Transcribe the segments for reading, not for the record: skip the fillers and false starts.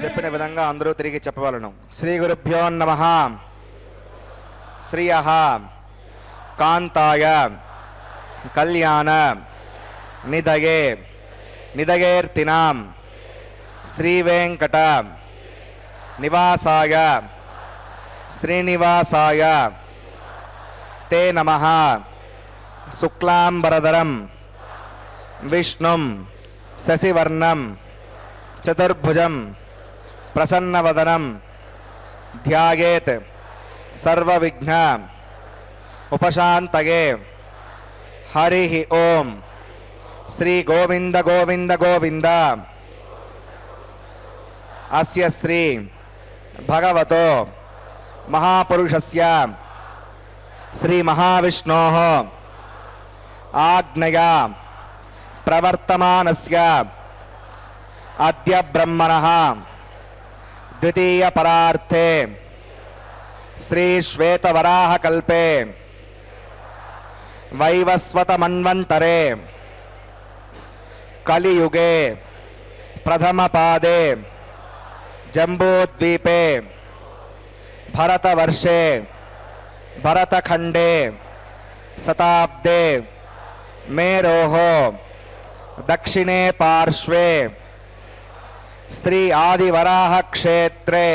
చెప్పిన విధంగా అందరూ తిరిగి చెప్పవలను. శ్రీ గురుభ్యో నమః. శ్రియః కాంతాయ కళ్యాణ నిధయే నిధయేర్తినాం శ్రీ వెంకట నివాసాయ శ్రీనివాసాయ తే నమః. శుక్లాంబరధరం విష్ణుం శశివర్ణం చతుర్భుజం ప్రసన్నవదనం ధ్యాయేత్ సర్వవిఘ్న ఉపశాంతయే. హరి ఓం. శ్రీ గోవింద గోవింద గోవింద. అస్య శ్రీ భగవతో మహాపురుషస్య శ్రీ మహావిష్ణోః ఆజ్ఞయా ప్రవర్తమానస్య అద్య బ్రహ్మణః ద్వితీయ పరార్థే శ్రీ శ్వేతవరాహ కల్పే వైవస్వత మన్వంతరే కలియుగే ప్రథమ పాదే జంబూద్వీపే భరతవర్షే భరతఖండే శతాబ్దే మేరోః దక్షిణే పార్శ్వే శ్రీ ఆదివరాహ క్షేత్రే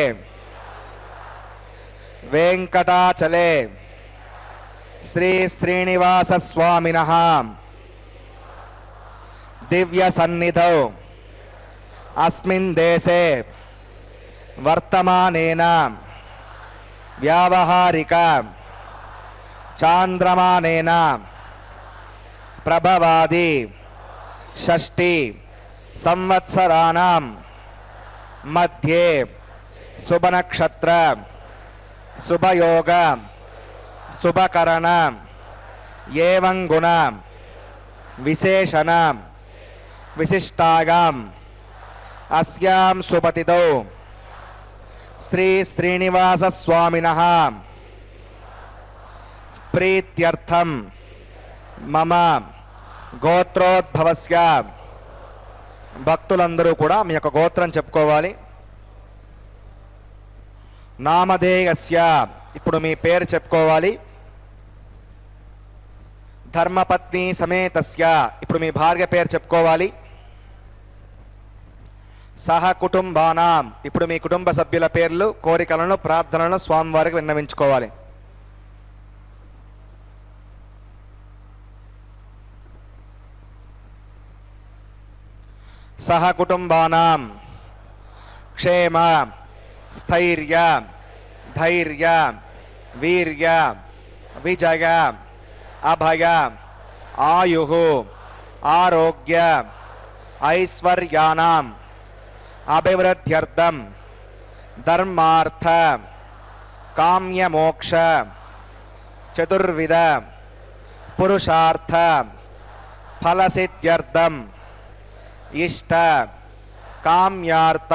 వెంకటాచలే శ్రీ శ్రీనివాస స్వామినః దివ్య సన్నిధౌ అస్మిన్ దేశే వర్తమానేన వ్యావహారిక చాంద్రమానేన ప్రభవాది షష్ఠి సంవత్సరాణం మధ్యే శుభనక్షత్ర శుభయోగ శుభకరణ ఏవం గుణ విశేషణ విశిష్టాయాం అస్యాం సుపతితో శ్రీ శ్రీనివాస స్వామినః ప్రీత్యర్థం మమ గోత్రోద్భవస్య. భక్తులందరూ కూడా మీ యొక్క గోత్రం చెప్పుకోవాలి. నామధేయస్య, ఇప్పుడు మీ పేరు చెప్పుకోవాలి. ధర్మపత్ని సమేతస్య, ఇప్పుడు మీ భార్య పేరు చెప్పుకోవాలి. సహ కుటుంబానాం, ఇప్పుడు మీ కుటుంబ సభ్యుల పేర్లు, కోరికలను, ప్రార్థనలను స్వామివారికి విన్నవించుకోవాలి. సహ కుటుంబానాం క్షేమ స్థైర్య ధైర్య వీర్య విజయ అభయ ఆయుః ఆరోగ్య ఐశ్వర్యానాం అభివృద్ధ్యర్థం ధర్మార్థ కామ్యమోక్ష చతుర్విధ పురుషార్థ ఫలసిద్ధ్యర్థం ఇష్ట కామ్యార్థ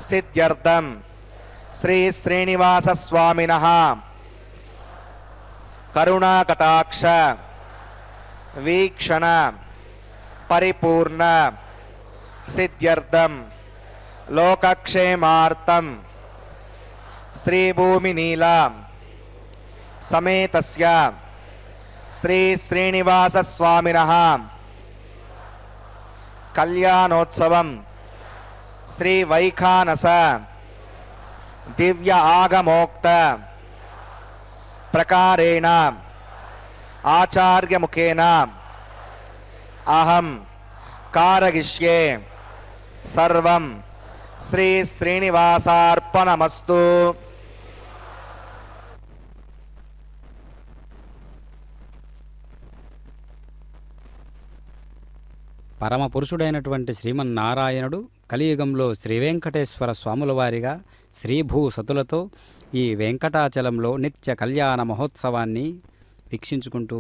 సిద్ధ్యర్థం శ్రీ శ్రీనివాస స్వామినః కరుణాకటాక్ష వీక్షణ పరిపూర్ణ సిద్ధ్యర్థం లోకక్షేమార్థం శ్రీభూమినీల సమేతస్య శ్రీ శ్రీనివాస స్వామినః కళ్యాణోత్సవం శ్రీ వైఖానస దివ్య ఆగమోక్త ప్రకారేణ ఆచార్యముఖేన అహం కారయిష్యే సర్వం శ్రీ శ్రీనివాసార్పణమస్తు. పరమపురుషుడైనటువంటి శ్రీమన్నారాయణుడు కలియుగంలో శ్రీవెంకటేశ్వర స్వాముల వారిగా శ్రీభూ సతులతో ఈ వెంకటాచలంలో నిత్య కళ్యాణ మహోత్సవాన్ని వీక్షించుకుంటూ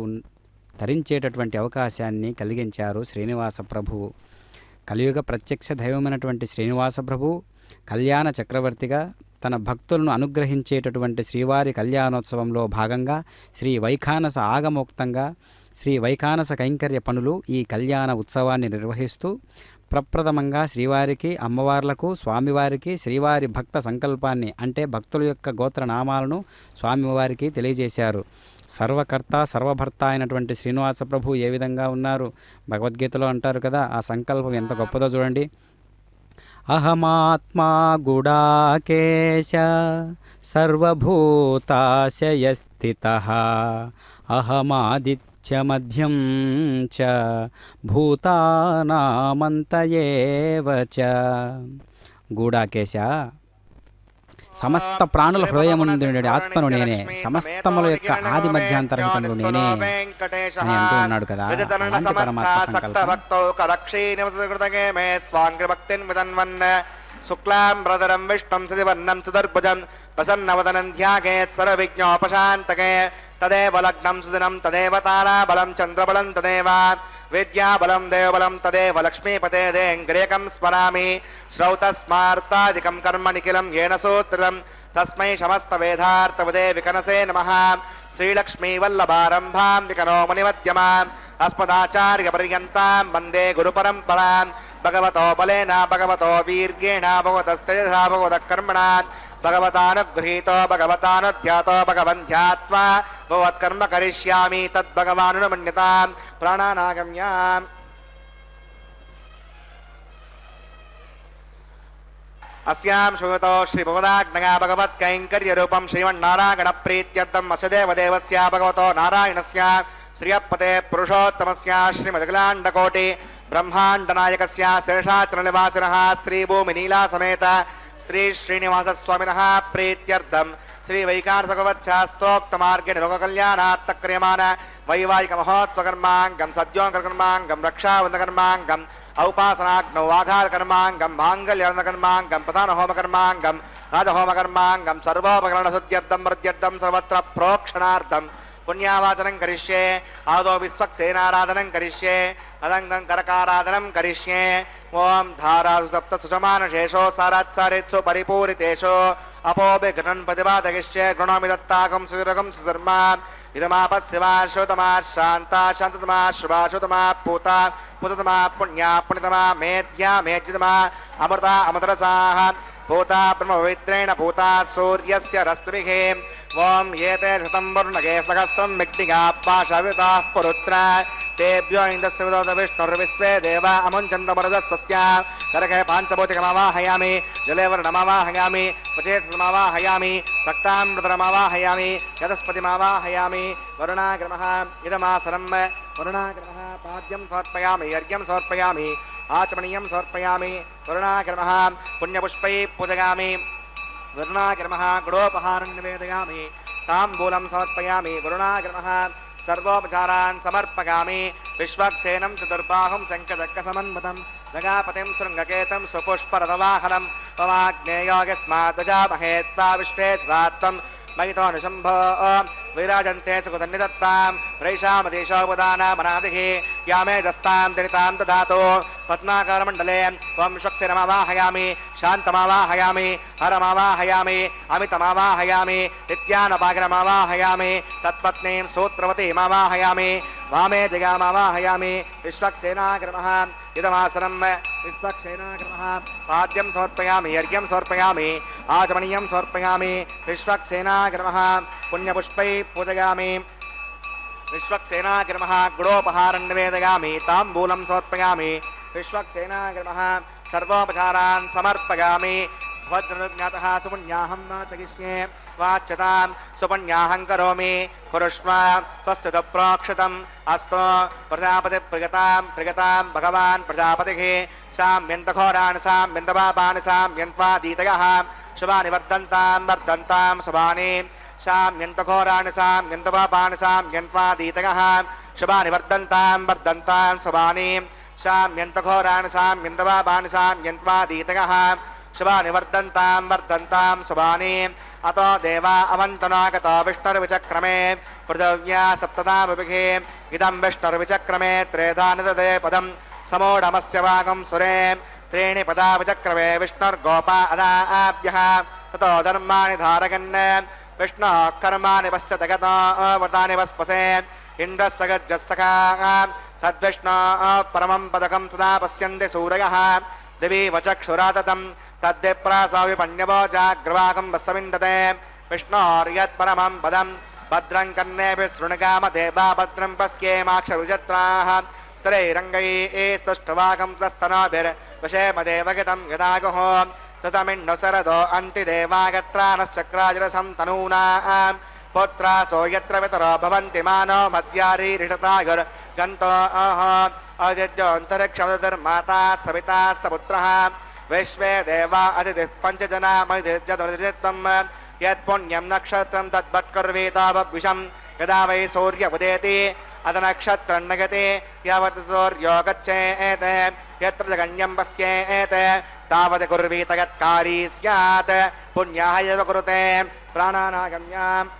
తరించేటటువంటి అవకాశాన్ని కలిగించారు శ్రీనివాస ప్రభువు. కలియుగ ప్రత్యక్ష దైవమైనటువంటి శ్రీనివాస ప్రభువు కళ్యాణ చక్రవర్తిగా తన భక్తులను అనుగ్రహించేటటువంటి శ్రీవారి కళ్యాణోత్సవంలో భాగంగా శ్రీ వైఖానస ఆగమోక్తంగా శ్రీ వైఖానస కైంకర్య పనులు ఈ కళ్యాణ ఉత్సవాన్ని నిర్వహిస్తూ ప్రప్రథమంగా శ్రీవారికి, అమ్మవార్లకు, స్వామివారికి శ్రీవారి భక్త సంకల్పాన్ని అంటే భక్తుల యొక్క గోత్రనామాలను స్వామివారికి తెలియజేశారు. సర్వకర్త సర్వభర్త అయినటువంటి శ్రీనివాస ప్రభు ఏ విధంగా ఉన్నారు భగవద్గీతలో అంటారు కదా, ఆ సంకల్పం ఎంత గొప్పదో చూడండి. అహమాత్మా గుడాకేశ సర్వభూతాశయస్థితః అహమాదిత్యమధ్యం చ భూతానామంత ఏవ చ. గూడాకేశ సమస్త ప్రాణుల హృదయమునందు ఆత్మను నేనే, సమస్తముల యొక్క ఆది మధ్యాంతరహితములు నేనే అని అంటూ ఉన్నాడు కదా. అలాంటి పరమాత్మ సంకల్పం శుక్లాం ప్రదరం విష్ణుం శశివర్ణం చతుర్భుజం ప్రసన్నవదనం ధ్యాయేత్ సర్వవిఘ్నోపశాంతకే. తదేవ లగ్నం సుదినం తదేవ తారాబలం చంద్రబలం తదేవ విద్యాబలం దేవబలం తదేవ లక్ష్మీపతే దేంగ్రేకం స్మరామి. శ్రౌతస్మార్తాదికం కర్మ నిఖిలం येन సూత్రితం తస్మై సమస్త వేదార్థవదే వికనసే నమః. శ్రీలక్ష్మీవల్లభారంభాం వికనో మునిమధ్యమాం అస్మదాచార్య పర్యంతాం వందే గురుపరంపరాం. భగవతో బలేన భగవతో వీర్యేణ భగవతస్తేజసా భగవతః కర్మణా భగవతానుగృహీతో భగవతానుధ్యాతో భగవన్ ధ్యాత్వా భగవత్కర్మ కరిష్యామి తద్భగవానుమన్యతాం ప్రాణానాగమ్యాం. अस्यां शुभतो श्रीभवदाग्नया भगवत्कैङ्कर्यरूपं श्रीमन्नारायण प्रीत्यर्थम् अस्य देवदेवस्य भगवतो नारायणस्य श्रियपते पुरुषोत्तमस्य श्रीमदखिलाण्डकोटि ब्रह्माण्डनायकस्य शेषाचलनिवासिनः श्रीभूमिनीला समेत श्री श्रीनिवासस्वामिनः प्रीत्यर्थम् श्री वैकार्षभगवच्छास्तोक्तमार्गेण लोककल्याणार्थक्रियमाण वैवाहिक महोत्सवकर्माङ्गं सद्योङ्कर्माङ्गं रक्षाबन्धकर्माङ्गम् औपासनाग्नौ आघारकर्माङ्गं माङ्गल्यकर्माङ्गं प्रधानहोमकर्माङ्गं राजहोमकर्माङ्गं सर्वोपकरणशुद्ध्यर्थं वृद्ध्यर्थं सर्वत्र प्रोक्षणार्थं पुण्यावाचनं करिष्ये. आदौ विश्वक्सेनाराधनं करिष्ये. अदङ्गं करकाराधनं करिष्ये. ओं धारासु सप्त सुषमानशेषो सारात्सारेत्सु परिपूरितेषु अपोभिघ्नन् प्रतिपादयिष्ये. गृणोमि दत्ताकं सुदीर्घं सुधर्मा इदमापस्यवा श्रोतमा शान्ता शान्ततमा शुभा शुतमा पूता पुततमा पुण्या पुण्यतमा मेध्या मेध्यतमा अमृता अमृतरसाः पूता ब्रह्मपवित्रेण पूता सूर्यस्य रश्मिभिः. ओं एते शतं वर्णके सहस्रं मिग्निका पाशविताः पुरुत्रा तेभ्यो इन्द्रस्य विदोद विष्णुर्विश्वे देवा अमुञ्चन्तमरुदस्वस्य करके पाञ्चभौतिकमावाहयामि जले वर्णमावाहयामि पचेतसमावाहयामि रक्तामृतरमावाहयामि यतस्पतिमावाहयामि वरुणाग्रमः इदमासनं वरुणाग्रमः पाद्यं समर्पयामि अर्घ्यं समर्पयामि आचमनीयं समर्पयामि वरुणाग्रमः पुण्यपुष्पैः पूजयामि वरुणाग्रमः गुडोपहारं निवेदयामि ताम्बूलं समर्पयामि वरुणाग्रमः सर्वोपचारान् समर्पयामि. विश्वक्सेनं चतुर्बाहुं शङ्खचक्रसमन्वितं जगापतिं शृङ्गकेतं सुपुष्परथवाहनं पवाग्नेयोगस्माद्वजामहे त्वा विश्वेश्वरात्तं महितो निशम्भो विराजन्ते सुकृतन्निदत्तां रैषामदेशोपदानामनादिः यामे दस्तां दनितां ददातु. पद्माकारमण्डले त्वं विश्वक्सेनमावाहयामि शान्तमावाहयामि हरमावाहयामि अमितमावाहयामि नित्यानपागिनमावाहयामि तत्पत्नीं सूत्रवतीमावाहयामि वामे जगामावाहयामि. विश्वक्सेनाग्रमः इदमासनं विश्वक्सेनाग्रमः पाद्यं समर्पयामि अर्घ्यं समर्पयामि आचमनीयं समर्पयामि. विश्वक्सेनाग्रमः पुण्यपुष्पैः पूजयामि. विश्वक्सेनाग्रमः गुडोपहारं निवेदयामि ताम्बूलं समर्पयामि. विश्वक्सेनाग्रमः सर्वोपचारान् समर्पयामि. भद्रज्ञातः सुपुण्याहं वाचयिष्ये वाच्यतां सुपुण्याहं करोमि कुरुष्व स्वस्य प्रोक्षतम् अस्तु. प्रजापतिप्रियतां प्रियतां भगवान् प्रजापतिः साम्यन्तघोरान् साम्यन्तपापान् साम्यन्त्वादीतयः शुभानि वर्धन्तां वर्धन्तां शुभानि साम्यन्तघोरान् साम्यन्तपापान् साम्यन्त्वादीतयः शुभानि वर्धन्तां वर्धन्तां शुभानि साम्यन्तघोरान् साम्यन्तपापान् साम्यन्त्वादीतयः शुभानि वर्धन्तां वर्धन्तां शुभानि. अतो देवा अवन्तनागतो विष्णुर्विचक्रमे पृथिव्या सप्तदामभिः इदं विष्णुर्विचक्रमे त्रेधा निदते पदं समूढमस्य वागं सुरे त्रीणि पदा विचक्रमे विष्णुर्गोपा अदाभ्यः ततो धर्माणि धारयन् विष्णोः कर्माणि पश्यत गतो व्रतानि वस्पसे इन्द्रस्य गज्जस्सखा तद्विष्णोः परमं पदकं सदा पश्यन्ति सूरयः दिवि वचक्षुराततं तद्विप्रासाविपण्यवो जाग्रवाकं वस्सविन्दते विष्णोर्यत्परमं पदं भद्रं कर्णेभिः शृणुगामदेवा भद्रं पश्येमाक्षरुजत्राः स्तरैरङ्गैः सुष्ठुवाकं सस्तनोभिर्वशेमदेवगतं यदागुः कृतमिन्नुसरदो अन्तिदेवागत्रानश्चक्राजरसं तनूनां पुत्रासो यत्र वितरो भवन्ति मानो मद्यारीरिषतायुर्गन्तो अदित्योऽन्तरिक्षमतिर्माता सविता सपुत्रः विश्वे देवा अतिथिः पञ्चजना मदिजत्वं यत्पुण्यं नक्षत्रं तद्वत्कुर्वीतावद्विषं यदा वै सूर्य उदेति अदनक्षत्रं नगति यावत् सूर्यो गच्छेत् यत्र जगन्यं पश्येत् तावत् कुर्वीत यत्कारी स्यात् पुण्याः एव कुरुते प्राणानागम्याम्.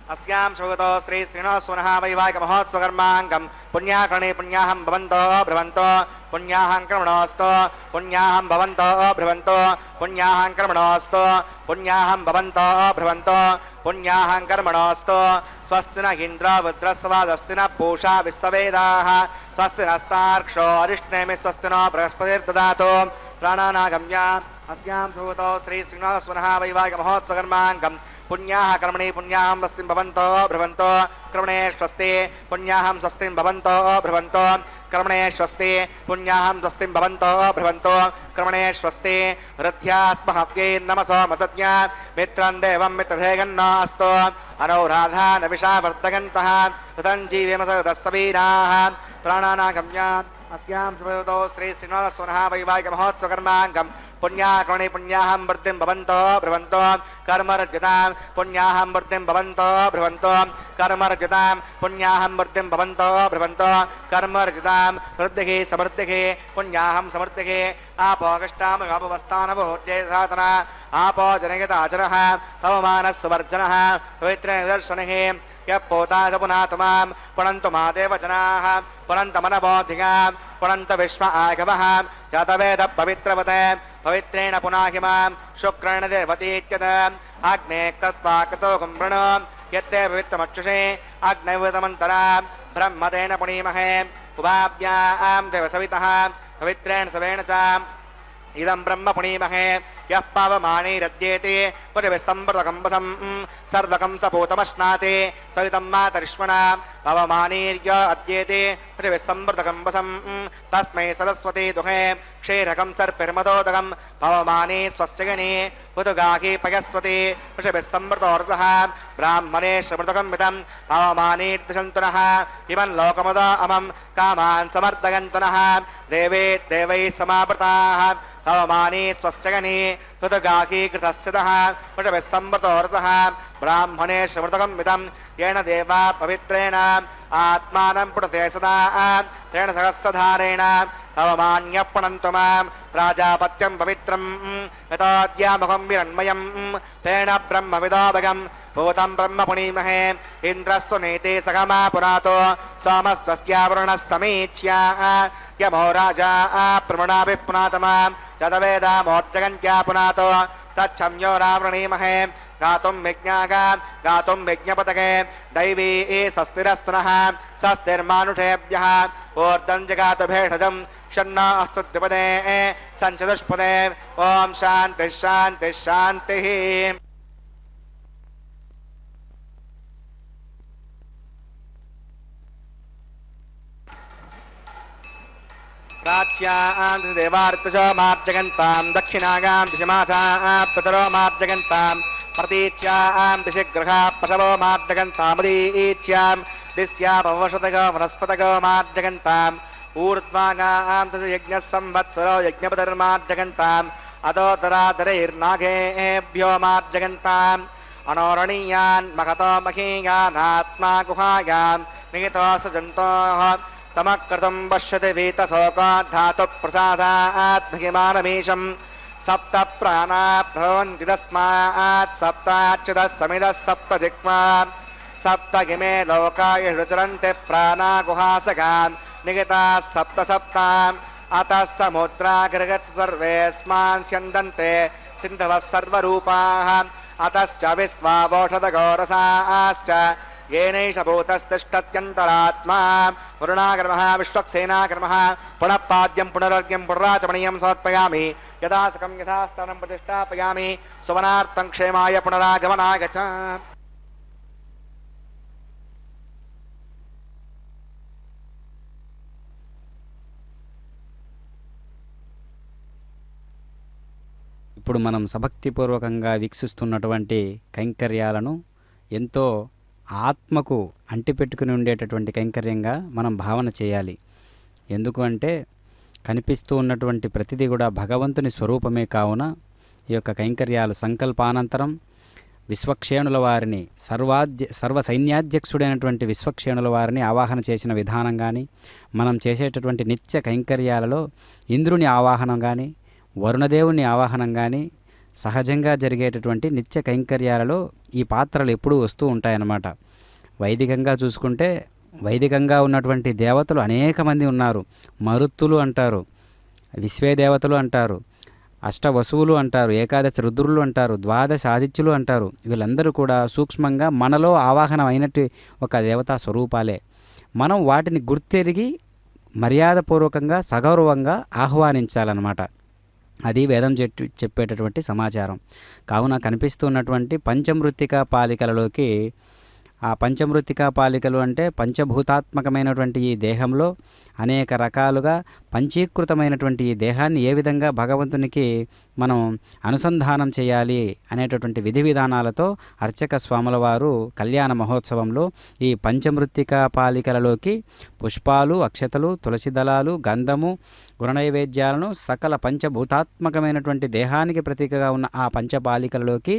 अस्यां शुभतो श्री श्रीनिवासनः वैवाहिक महोत्सवकर्माङ्गं पुण्याकर्णे पुण्याहं भवन्तो भ्रवन्तो पुण्याहं कर्मणोऽस्तु पुण्याहं भवन्तो भ्रवन्तो पुण्याहं कर्मणोऽस्तु पुण्याहं भवन्तो भ्रवन्तो पुण्याहं कर्मणोऽस्तु. स्वस्ति न इन्द्रो वृद्रस्वादस्ति न पूषा विश्ववेदाः स्वस्ति नस्तार्क्ष्यो अरिष्णेमि स्वस्ति नो बृहस्पतिर्ददातु. प्राणानागम्य अस्यां सुतो श्री श्रीनिवासवनः वैवाहिक महोत्सवकर्माङ्गं पुण्याः कर्मणि पुण्याहं स्वस्तिं भवन्तो भ्रवन्तो कर्मणे स्वस्ति पुण्याहं स्वस्तिं भवन्तो भ्रवन्तो कर्मणे स्वस्ति पुण्याहं स्वस्तिं भवन्तो भ्रवन्तो कर्मणे स्वस्ति हृद्यास्महव्यै नमसो मसज्ञा मित्रं देवं मित्रधेगन्नो अस्तु अनौराधा नविषा वर्धगन्तः ऋतं जीवेमसदस्सवीराः प्राणानागम्या अस्यां शुभतो श्री श्रीनिवासवनः वैवाहिक महोत्सवकर्माङ्गं पुण्याकर्मणि पुण्याहं वृद्धिं भवन्तो भ्रवन्तो कर्मरज्यतां पुण्याहं वृद्धिं भवन्तो भ्रवन्तो कर्मरज्यतां पुण्याहं वृद्धिं भवन्तो भ्रवन्तो कर्मरज्यतां वृद्धिः समृद्धिः पुण्याहं समृद्धिः आपोगष्टामगापवस्थानवोर्जे साधना आपो जनयताचरः पवमानः सुवर्जनः पवित्रनिदर्शनः यः पोता स पुनातुमां पुनन्तु मादेव जनाः पुनन्तमनबोधिकां पुनन्त विश्व आगमः जातवेद पवित्रवते पवित्रेण पुनाहिमां शुक्रेण देवतीत्यत अग्ने कृत्वा कृतो कुम्भृणो यत्ते पवित्रमक्षुषे अग्नैवतमन्तरां ब्रह्मतेन पुनीमहे उभाभ्यां देवसवितः पवित्रेण सवेण च इदं ब्रह्म पुनीमहे यः पावमानैरद्येते पुरिविसंवृतकम्बसं सर्वकं सपूतमश्नाते सवितं मातरिष्मणा पवमानैर्य अद्येते पुरिविसंवृतकम्बसं तस्मै सरस्वती दुहे क्षीरकं सर्पिर्मदोदकं पवमाने स्वस्यगणे पुतुगाही पयस्वती पुषभिसंवृतोर्सः ब्राह्मणे श्रमृतकं विदं पवमानेर्दिशन्तुनः इमं लोकमुदा अमं कामान् समर्दयन्तनः देवे देवैः समावृताः पवमाने स्वस्यगणे पुतुगाही कृतश्चितः पुषभिसंवृतोर्सः ब्राह्मणे श्रमृतकं विदं येन देवा पवित्रेण आत्मानं पुनते सदा तेन सहस्रधारेण पवमान्यः पुनन्तु मां प्राजापत्यं पवित्रं यतोऽद्यामुखं विरण्मयं तेन ब्रह्मविदोभगं भूतं ब्रह्म पुनीमहे इन्द्रस्व नीते सगमा पुरातो सोमस्वस्त्यावरुणः समीच्या यमो राजा प्रमणाभिः पुनातमां चतवेदामोर्जगन्त्या पुनातो तच्छम्यो रावृणीमहे गातुं विज्ञागां गातुं विज्ञपतके दैवी स्वस्तिरस्तुनः स्वस्तिर्मानुषेभ्यः ऊर्ध्वं जगातु भेषजं षण्ण अस्तु द्विपदे सञ्चतुष्पदे ॐ शान्तिः शान्तिः शान्तिः। प्राच्यां देवार्तजो मार्जगन्तां दक्षिणागां दिशमाथाः पितरो मार्जगन्तां प्रतीच्यां दिशि गृहा पशवो मार्जगन्तामुदीच्यां दिश्या भवशतगो वनस्पतगो मार्जगन्ताम् ऊर्ध्वागां दश यज्ञः संवत्सरो यज्ञपतिर्मार्जगन्ताम् अदोदरादरैर्नागेभ्यो मार्जगन्ताम् अनोरणीयान् महतो महीयानात्मा गुहायां निहितो सजन्तोः तमकृतं पश्यति वीतशोको धातुप्रसादात् भगिमानमीशं सप्त प्राणा भवन्ति तस्मात् सप्ताच्युतः समिदः सप्त जिह्वा सप्त इमे लोका यचरन्ति प्राणा गुहासगान् निहिताः सप्त सप्ताम् अतः समुद्रागृगत् सर्वेऽस्मान् स्यन्दन्ते सिन्धवः सर्वरूपाः अतश्च विश्वावोषधगोरसाश्च येनैष भूतस्तिष्ठत्यन्तरात्मा वरुणाकर्मः विश्वक्सेनाकर्मः पुनः पाद्यं पुनरर्घ्यं पुनराचमनीयं समर्पयामि यथा सुखं यथा स्थानं प्रतिष्ठापयामि सुवनार्थं क्षेमाय पुनरागमनागच। ఇప్పుడు మనం సభక్తిపూర్వకంగా వీక్షిస్తున్నటువంటి కైంకర్యాలను ఎంతో ఆత్మకు అంటిపెట్టుకుని ఉండేటటువంటి కైంకర్యంగా మనం భావన చేయాలి. ఎందుకు అంటే కనిపిస్తూ ఉన్నటువంటి ప్రతిదీ కూడా భగవంతుని స్వరూపమే కావున ఈ యొక్క కైంకర్యాలు సంకల్పానంతరం విశ్వక్షేణుల వారిని సర్వ సైన్యాధ్యక్షుడైనటువంటి విశ్వక్షేణుల వారిని ఆవాహన చేసిన విధానం కానీ, మనం చేసేటటువంటి నిత్య కైంకర్యాలలో ఇంద్రుని ఆవాహనం కానీ, వరుణదేవుని ఆవాహనం కానీ, సహజంగా జరిగేటటువంటి నిత్య కైంకర్యాలలో ఈ పాత్రలు ఎప్పుడూ వస్తూ ఉంటాయన్నమాట. వైదికంగా చూసుకుంటే వైదికంగా ఉన్నటువంటి దేవతలు అనేక మంది ఉన్నారు. మరుత్తులు అంటారు, విశ్వే దేవతలు అంటారు, అష్టవసువులు అంటారు, ఏకాదశి రుద్రులు అంటారు, ద్వాదశ ఆదిత్యులు అంటారు. వీళ్ళందరూ కూడా సూక్ష్మంగా మనలో ఆవాహనం అయినట్టు ఒక దేవతా స్వరూపాలే. మనం వాటిని గుర్తెరిగి మర్యాదపూర్వకంగా సగౌరవంగా ఆహ్వానించాలన్నమాట. అది వేదం చెప్పేటటువంటి సమాచారం. కావున కనిపిస్తున్నటువంటి పంచమృత్తికా పాలికలలోకి, ఆ పంచమృత్తికా పాలికలు అంటే పంచభూతాత్మకమైనటువంటి ఈ దేహంలో అనేక రకాలుగా పంచీకృతమైనటువంటి ఈ దేహాన్ని ఏ విధంగా భగవంతునికి మనం అనుసంధానం చేయాలి అనేటటువంటి విధి విధానాలతో అర్చక స్వాముల వారు కళ్యాణ మహోత్సవంలో ఈ పంచమృత్తికా పాలికలలోకి పుష్పాలు, అక్షతలు, తులసి దళాలు, గంధము, గుణనైవేద్యాలను సకల పంచభూతాత్మకమైనటువంటి దేహానికి ప్రతీకగా ఉన్న ఆ పంచపాలికలలోకి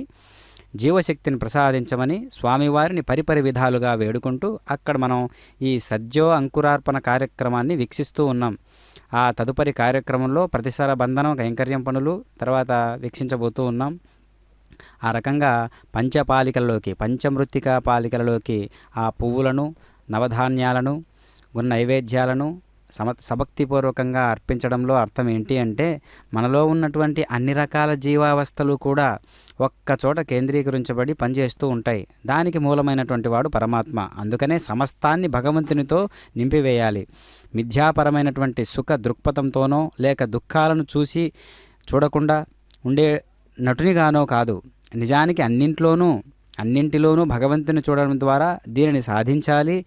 జీవశక్తిని ప్రసాదించమని స్వామివారిని పరిపరి విధాలుగా వేడుకుంటూ అక్కడ మనం ఈ సద్యో అంకురార్పణ కార్యక్రమాన్ని వీక్షిస్తూ ఉన్నాం. ఆ తదుపరి కార్యక్రమంలో ప్రతిసార బంధనం, కైంకర్యం పనులు తర్వాత వీక్షించబోతూ ఉన్నాం. ఆ రకంగా పంచపాలికలలోకి, పంచమృత్తికా పాలికలలోకి ఆ పువ్వులను, నవధాన్యాలను, గుణ నైవేద్యాలను సభక్తిపూర్వకంగా అర్పించడంలో అర్థం ఏంటి అంటే, మనలో ఉన్నటువంటి అన్ని రకాల జీవావస్థలు కూడా ఒక్కచోట కేంద్రీకరించబడి పనిచేస్తూ ఉంటాయి. దానికి మూలమైనటువంటి వాడు పరమాత్మ. అందుకనే సమస్తాన్ని భగవంతునితో నింపివేయాలి. మిథ్యాపరమైనటువంటి సుఖ దృక్పథంతోనో లేక దుఃఖాలను చూడకుండా ఉండే నటునిగానో కాదు, నిజానికి అన్నింటిలోనూ భగవంతుని చూడడం ద్వారా దీనిని సాధించాలి.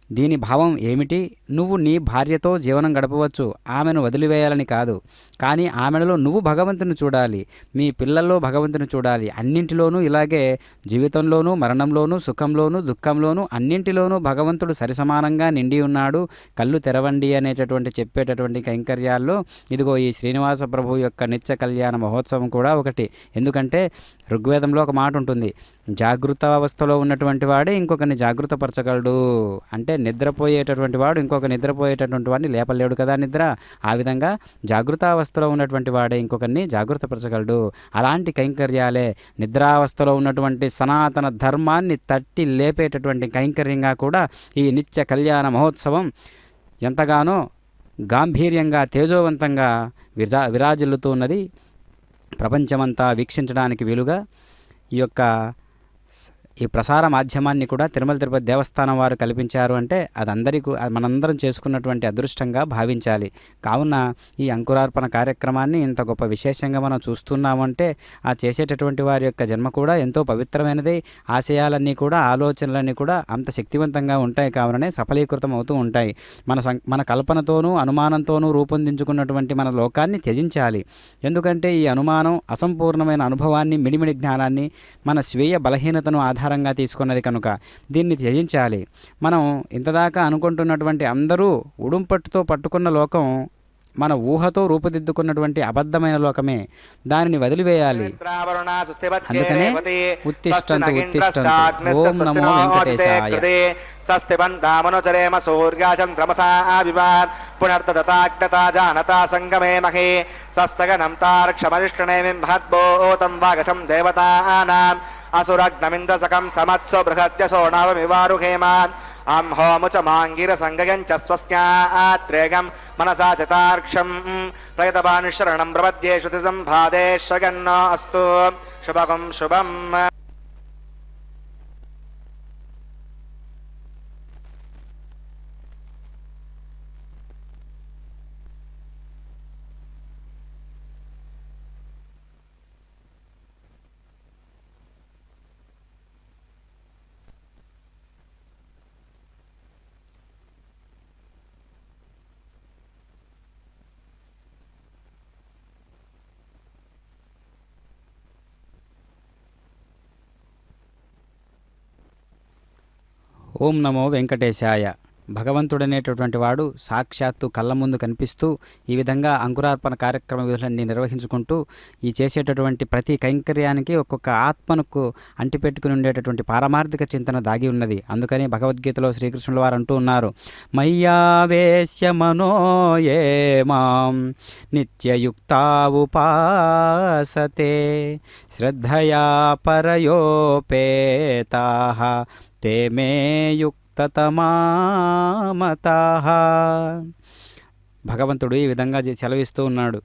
దీని భావం ఏమిటి? నువ్వు నీ భార్యతో జీవనం గడపవచ్చు, ఆమెను వదిలివేయాలని కాదు, కానీ ఆమెలో నువ్వు భగవంతుని చూడాలి, మీ పిల్లల్లో భగవంతుని చూడాలి. అన్నింటిలోనూ ఇలాగే జీవితంలోనూ, మరణంలోనూ, సుఖంలోనూ, దుఃఖంలోనూ అన్నింటిలోనూ భగవంతుడు సరిసమానంగా నిండి ఉన్నాడు. కళ్ళు తెరవండి అనేటటువంటి చెప్పేటటువంటి కైంకర్యాల్లో ఇదిగో ఈ శ్రీనివాస ప్రభు యొక్క నిత్య కళ్యాణ మహోత్సవం కూడా ఒకటి. ఎందుకంటే ఋగ్వేదంలో ఒక మాట ఉంటుంది, జాగృత అవస్థలో ఉన్నటువంటి వాడే ఇంకొకరిని జాగృతపరచగలడు. అంటే నిద్రపోయేటటువంటి వాడు ఇంకొక నిద్రపోయేటటువంటి వాడిని లేపలేడు కదా నిద్ర. ఆ విధంగా జాగృతావస్థలో ఉన్నటువంటి వాడే ఇంకొకరిని జాగృతపరచగలడు. అలాంటి కైంకర్యాలే నిద్రావస్థలో ఉన్నటువంటి సనాతన ధర్మాన్ని తట్టి లేపేటటువంటి కైంకర్యంగా కూడా ఈ నిత్య కళ్యాణ మహోత్సవం ఎంతగానో గాంభీర్యంగా, తేజోవంతంగా విరాజిల్లుతూ ఉన్నది. ప్రపంచమంతా వీక్షించడానికి వీలుగా ఈ ప్రసార మాధ్యమాన్ని కూడా తిరుమల తిరుపతి దేవస్థానం వారు కల్పించారు అంటే అది మనందరం చేసుకున్నటువంటి అదృష్టంగా భావించాలి. కావున ఈ అంకురార్పణ కార్యక్రమాన్ని ఇంత గొప్ప విశేషంగా మనం చూస్తున్నామంటే ఆ చేసేటటువంటి వారి యొక్క జన్మ కూడా ఎంతో పవిత్రమైనది. ఆశయాలన్నీ కూడా, ఆలోచనలన్నీ కూడా అంత శక్తివంతంగా ఉంటాయి. కావుననే సఫలీకృతం అవుతూ ఉంటాయి. మన కల్పనతోనూ అనుమానంతోనూ రూపొందించుకున్నటువంటి మన లోకాన్ని త్యజించాలి. ఎందుకంటే ఈ అనుమానం అసంపూర్ణమైన అనుభవాన్ని, మిడిమిడి జ్ఞానాన్ని, మన స్వీయ బలహీనతను ఆధారంగా తీసుకున్నది కనుక దీన్ని త్యజించాలి. మనం ఇంతదాకా అనుకుంటున్నటువంటి అందరూ ఉడుంపట్టుతో పట్టుకున్న లోకం మన ఊహతో రూపుదిద్దుకున్నటువంటి అబద్ధమైన లోకమే. దానిని వదిలివేయాలి. అందుకనే ఉత్తిష్టంతు ఉత్తిష్టంతు. ఓం నమో వెంకటేశాయ. సంగమే మహే సస్తగనం తారక్షమరిష్కణే మహద్భూతం వాగసం దేవతానాం అసురగ్నమింద్రసకం సమత్సు బృహత్యసో నవమివారుహేమాన్ అంహోముచ మాంగిర సంగయం చ స్వస్యాత్రేగం మనసా చతార్క్షం ప్రయతపాని శరణం ప్రపద్యే శృతి సంభాదే శగన్నో అస్తు శుభకం శుభం. ఓం నమో వెంకటేశాయ. భగవంతుడనేటటువంటి వాడు సాక్షాత్తు కళ్ళ ముందు కనిపిస్తూ ఈ విధంగా అంకురార్పణ కార్యక్రమ విధులన్నీ నిర్వహించుకుంటూ ఈ చేసేటటువంటి ప్రతి కైంకర్యానికి ఒక్కొక్క ఆత్మకు అంటిపెట్టుకుని ఉండేటటువంటి పారమార్థిక చింతన దాగి ఉన్నది. అందుకని భగవద్గీతలో శ్రీకృష్ణుల వారు అంటూ ఉన్నారు, మయ్యావేశ్య మనో ఏ మాం నిత్యయుక్తావుపాసతే శ్రద్ధయా పరయోపేతాః తే మే తతమామతాః. భగవంతుడు ఈ విధంగా సెలవిస్తూ ఉన్నాడు,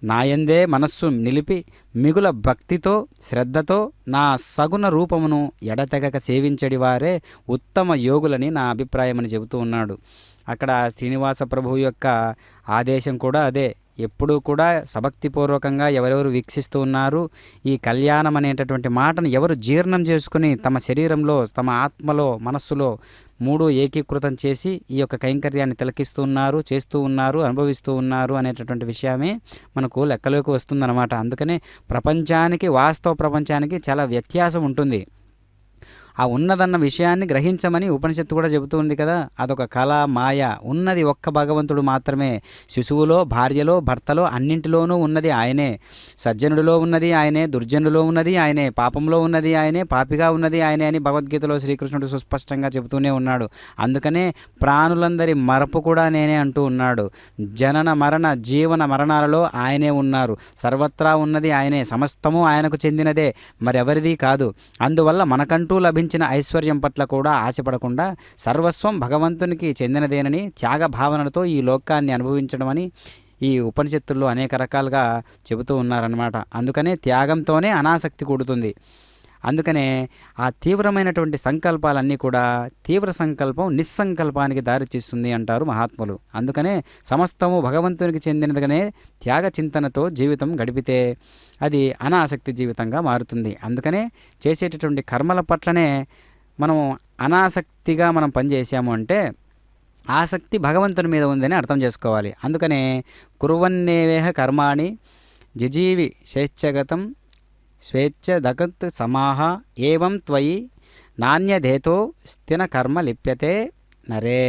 నాయందే మనస్సు నిలిపి మిగుల భక్తితో శ్రద్ధతో నా సగుణ రూపమును ఎడతెగక సేవించడి వారే ఉత్తమ యోగులని నా అభిప్రాయం అని చెబుతూ ఉన్నాడు. అక్కడ శ్రీనివాస ప్రభువు యొక్క ఆదేశం కూడా అదే. ఎప్పుడూ కూడా సభక్తిపూర్వకంగా ఎవరెవరు వీక్షిస్తూ ఉన్నారు, ఈ కళ్యాణం అనేటటువంటి మాటను ఎవరు జీర్ణం చేసుకుని తమ శరీరంలో, తమ ఆత్మలో, మనస్సులో మూడు ఏకీకృతం చేసి ఈ యొక్క కైంకర్యాన్ని తిలకిస్తూ ఉన్నారు, చేస్తూ ఉన్నారు, అనుభవిస్తూ ఉన్నారు అనేటటువంటి విషయమే మనకు లెక్కలోకి వస్తుందన్నమాట. అందుకనే ప్రపంచానికి, వాస్తవ ప్రపంచానికి చాలా వ్యత్యాసం ఉంటుంది. ఆ ఉన్నదన్న విషయాన్ని గ్రహించమని ఉపనిషత్తు కూడా చెబుతూ ఉంది కదా. అదొక కళ, మాయ. ఉన్నది ఒక్క భగవంతుడు మాత్రమే. శిశువులో, భార్యలో, భర్తలో అన్నింటిలోనూ ఉన్నది ఆయనే. సజ్జనుడిలో ఉన్నది ఆయనే, దుర్జనుడిలో ఉన్నది ఆయనే, పాపంలో ఉన్నది ఆయనే, పాపిగా ఉన్నది ఆయనే అని భగవద్గీతలో శ్రీకృష్ణుడు సుస్పష్టంగా చెబుతూనే ఉన్నాడు. అందుకనే ప్రాణులందరి మరపు కూడా నేనే అంటూ ఉన్నాడు. జనన మరణ జీవన మరణాలలో ఆయనే ఉన్నారు. సర్వత్రా ఉన్నది ఆయనే, సమస్తము ఆయనకు చెందినదే, మరెవరిది కాదు. అందువల్ల మనకంటూ లభించిన ఐశ్వర్యం పట్ల కూడా ఆశపడకుండా సర్వస్వం భగవంతునికి చెందినదేనని త్యాగ భావనలతో ఈ లోకాన్ని అనుభవించడం అని ఈ ఉపనిషత్తుల్లో అనేక రకాలుగా చెబుతూ ఉన్నారన్నమాట. అందుకనే త్యాగంతోనే అనాసక్తి కూడుతుంది. అందుకనే ఆ తీవ్రమైనటువంటి సంకల్పాలన్నీ కూడా తీవ్ర సంకల్పం నిస్సంకల్పానికి దారితీస్తుంది అంటారు మహాత్ములు. అందుకనే సమస్తము భగవంతునికి చెందినదిగానే త్యాగ చింతనతో జీవితం గడిపితే అది అనాసక్తి జీవితంగా మారుతుంది. అందుకనే చేసేటటువంటి కర్మల పట్లనే మనం అనాసక్తిగా మనం పనిచేసాము అంటే ఆసక్తి భగవంతుని మీద ఉందని అర్థం చేసుకోవాలి. అందుకనే కుర్వన్నేవేహ కర్మాణి జిజీవి స్వేచ్ఛగతం స్వేచ్ఛ దగత్ సమాహ ఏవం త్వయి నాణ్యధేతో స్థిన కర్మ లిప్యతే నరే.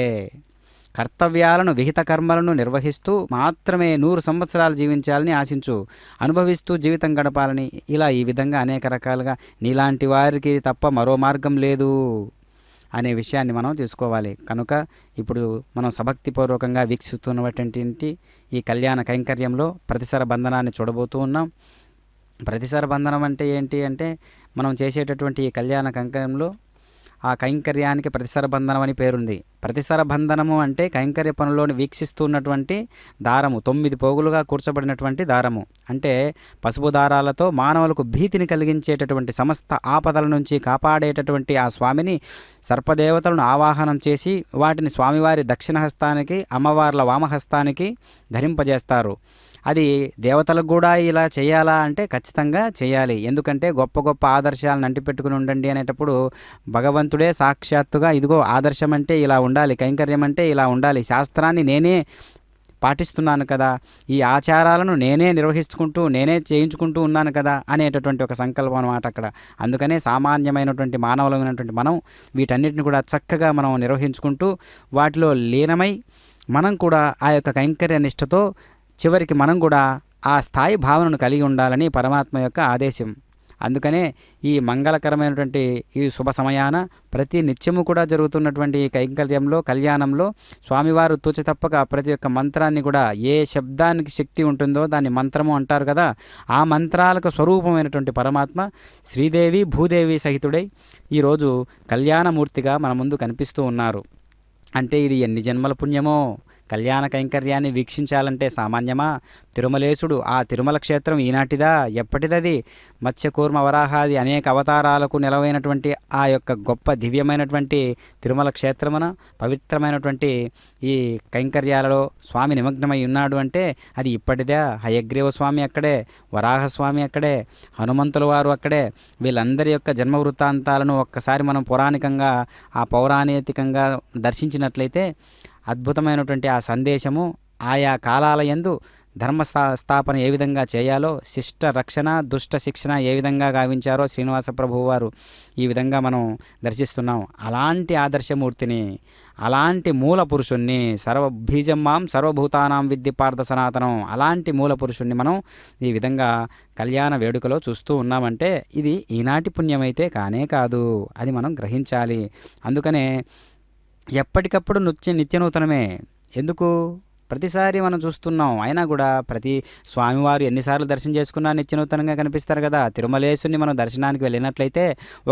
కర్తవ్యాలను, విహిత కర్మలను నిర్వహిస్తూ మాత్రమే 100 సంవత్సరాలు జీవించాలని ఆశించు, అనుభవిస్తూ జీవితం గడపాలని. ఇలా ఈ విధంగా అనేక రకాలుగా నీలాంటి వారికి తప్ప మరో మార్గం లేదు అనే విషయాన్ని మనం తీసుకోవాలి. కనుక ఇప్పుడు మనం సభక్తిపూర్వకంగా వీక్షిస్తున్నటువంటి ఈ కళ్యాణ కైంకర్యంలో ప్రతిసర బంధనాన్ని చూడబోతూ ఉన్నాం. ప్రతిసర బంధనం అంటే ఏంటి అంటే మనం చేసేటటువంటి ఈ కళ్యాణ కైంకర్యంలో ఆ కైంకర్యానికి ప్రతిసర బంధనం అని పేరుంది. ప్రతిసర బంధనము అంటే కైంకర్య పనులోని వీక్షిస్తున్నటువంటి దారము, 9 పోగులుగా కూర్చబడినటువంటి దారము. అంటే పసుపు దారాలతో మానవులకు భీతిని కలిగించేటటువంటి సమస్త ఆపదల నుంచి కాపాడేటటువంటి ఆ స్వామిని సర్పదేవతలను ఆవాహనం చేసి వాటిని స్వామివారి దక్షిణ హస్తానికి, అమ్మవార్ల వామహస్తానికి ధరింపజేస్తారు. అది దేవతలకు కూడా ఇలా చేయాలా అంటే ఖచ్చితంగా చేయాలి. ఎందుకంటే గొప్ప గొప్ప ఆదర్శాలను అంటిపెట్టుకుని ఉండండి అనేటప్పుడు భగవంతుడే సాక్షాత్తుగా ఇదిగో ఆదర్శం అంటే ఇలా ఉండాలి, కైంకర్యం అంటే ఇలా ఉండాలి, శాస్త్రాన్ని నేనే పాటిస్తున్నాను కదా, ఈ ఆచారాలను నేనే నిర్వహించుకుంటూ నేనే చేయించుకుంటూ ఉన్నాను కదా అనేటటువంటి ఒక సంకల్పం అన్నమాట అక్కడ. అందుకనే సామాన్యమైనటువంటి మానవులమైనటువంటి మనం వీటన్నిటిని కూడా చక్కగా మనం నిర్వహించుకుంటూ వాటిలో లీనమై మనం కూడా ఆ యొక్క కైంకర్య నిష్ఠతో చివరికి మనం కూడా ఆ స్థాయి భావనను కలిగి ఉండాలని పరమాత్మ యొక్క ఆదేశం. అందుకనే ఈ మంగళకరమైనటువంటి ఈ శుభ సమయాన ప్రతి నిత్యము కూడా జరుగుతున్నటువంటి ఈ కైంకర్యంలో, కళ్యాణంలో స్వామివారు తూచ తప్పక ప్రతి ఒక్క మంత్రాన్ని కూడా, ఏ శబ్దానికి శక్తి ఉంటుందో దాన్ని మంత్రము అంటారు కదా, ఆ మంత్రాలకు స్వరూపమైనటువంటి పరమాత్మ శ్రీదేవి భూదేవి సహితుడై ఈరోజు కళ్యాణమూర్తిగా మన ముందు కనిపిస్తూ ఉన్నారు. అంటే ఇది ఎన్ని జన్మల పుణ్యమో! కళ్యాణ కైంకర్యాన్ని వీక్షించాలంటే సామాన్యమా? తిరుమలేశుడు, ఆ తిరుమల క్షేత్రం ఈనాటిదా, ఎప్పటిదది? మత్స్యకూర్మ వరాహాది అనేక అవతారాలకు నిలవైనటువంటి ఆ యొక్క గొప్ప దివ్యమైనటువంటి తిరుమల క్షేత్రమున పవిత్రమైనటువంటి ఈ కైంకర్యాలలో స్వామి నిమగ్నమై ఉన్నాడు అంటే అది ఇప్పటిదే. హయగ్రీవ స్వామి అక్కడే, వరాహస్వామి అక్కడే, హనుమంతుల వారు అక్కడే. వీళ్ళందరి యొక్క జన్మ వృత్తాంతాలను ఒక్కసారి మనం పురాణికంగా, ఆ పౌరాణికంగా దర్శించినట్లయితే అద్భుతమైనటువంటి ఆ సందేశము, ఆయా కాలాల యందు ధర్మ స్థాపన ఏ విధంగా చేయాలో, శిష్ట రక్షణ, దుష్ట శిక్షణ ఏ విధంగా గావించారో శ్రీనివాస ప్రభువు వారు ఈ విధంగా మనం దర్శిస్తున్నాం. అలాంటి ఆదర్శమూర్తిని, అలాంటి మూల పురుషుణ్ణి, సర్వబీజమ్మాం సర్వభూతానాం విద్ది పార్థ సనాతనం, అలాంటి మూల పురుషుణ్ణి మనం ఈ విధంగా కళ్యాణ వేడుకలో చూస్తూ ఉన్నామంటే ఇది ఈనాటి పుణ్యమైతే కానే కాదు. అది మనం గ్రహించాలి. అందుకనే ఎప్పటికప్పుడు నిత్య నూతనమే. ఎందుకు? ప్రతిసారి మనం చూస్తున్నాం. అయినా కూడా ప్రతి స్వామివారు ఎన్నిసార్లు దర్శనం చేసుకున్నా నిత్యనూతనంగా కనిపిస్తారు కదా. తిరుమలేశుని మనం దర్శనానికి వెళ్ళినట్లయితే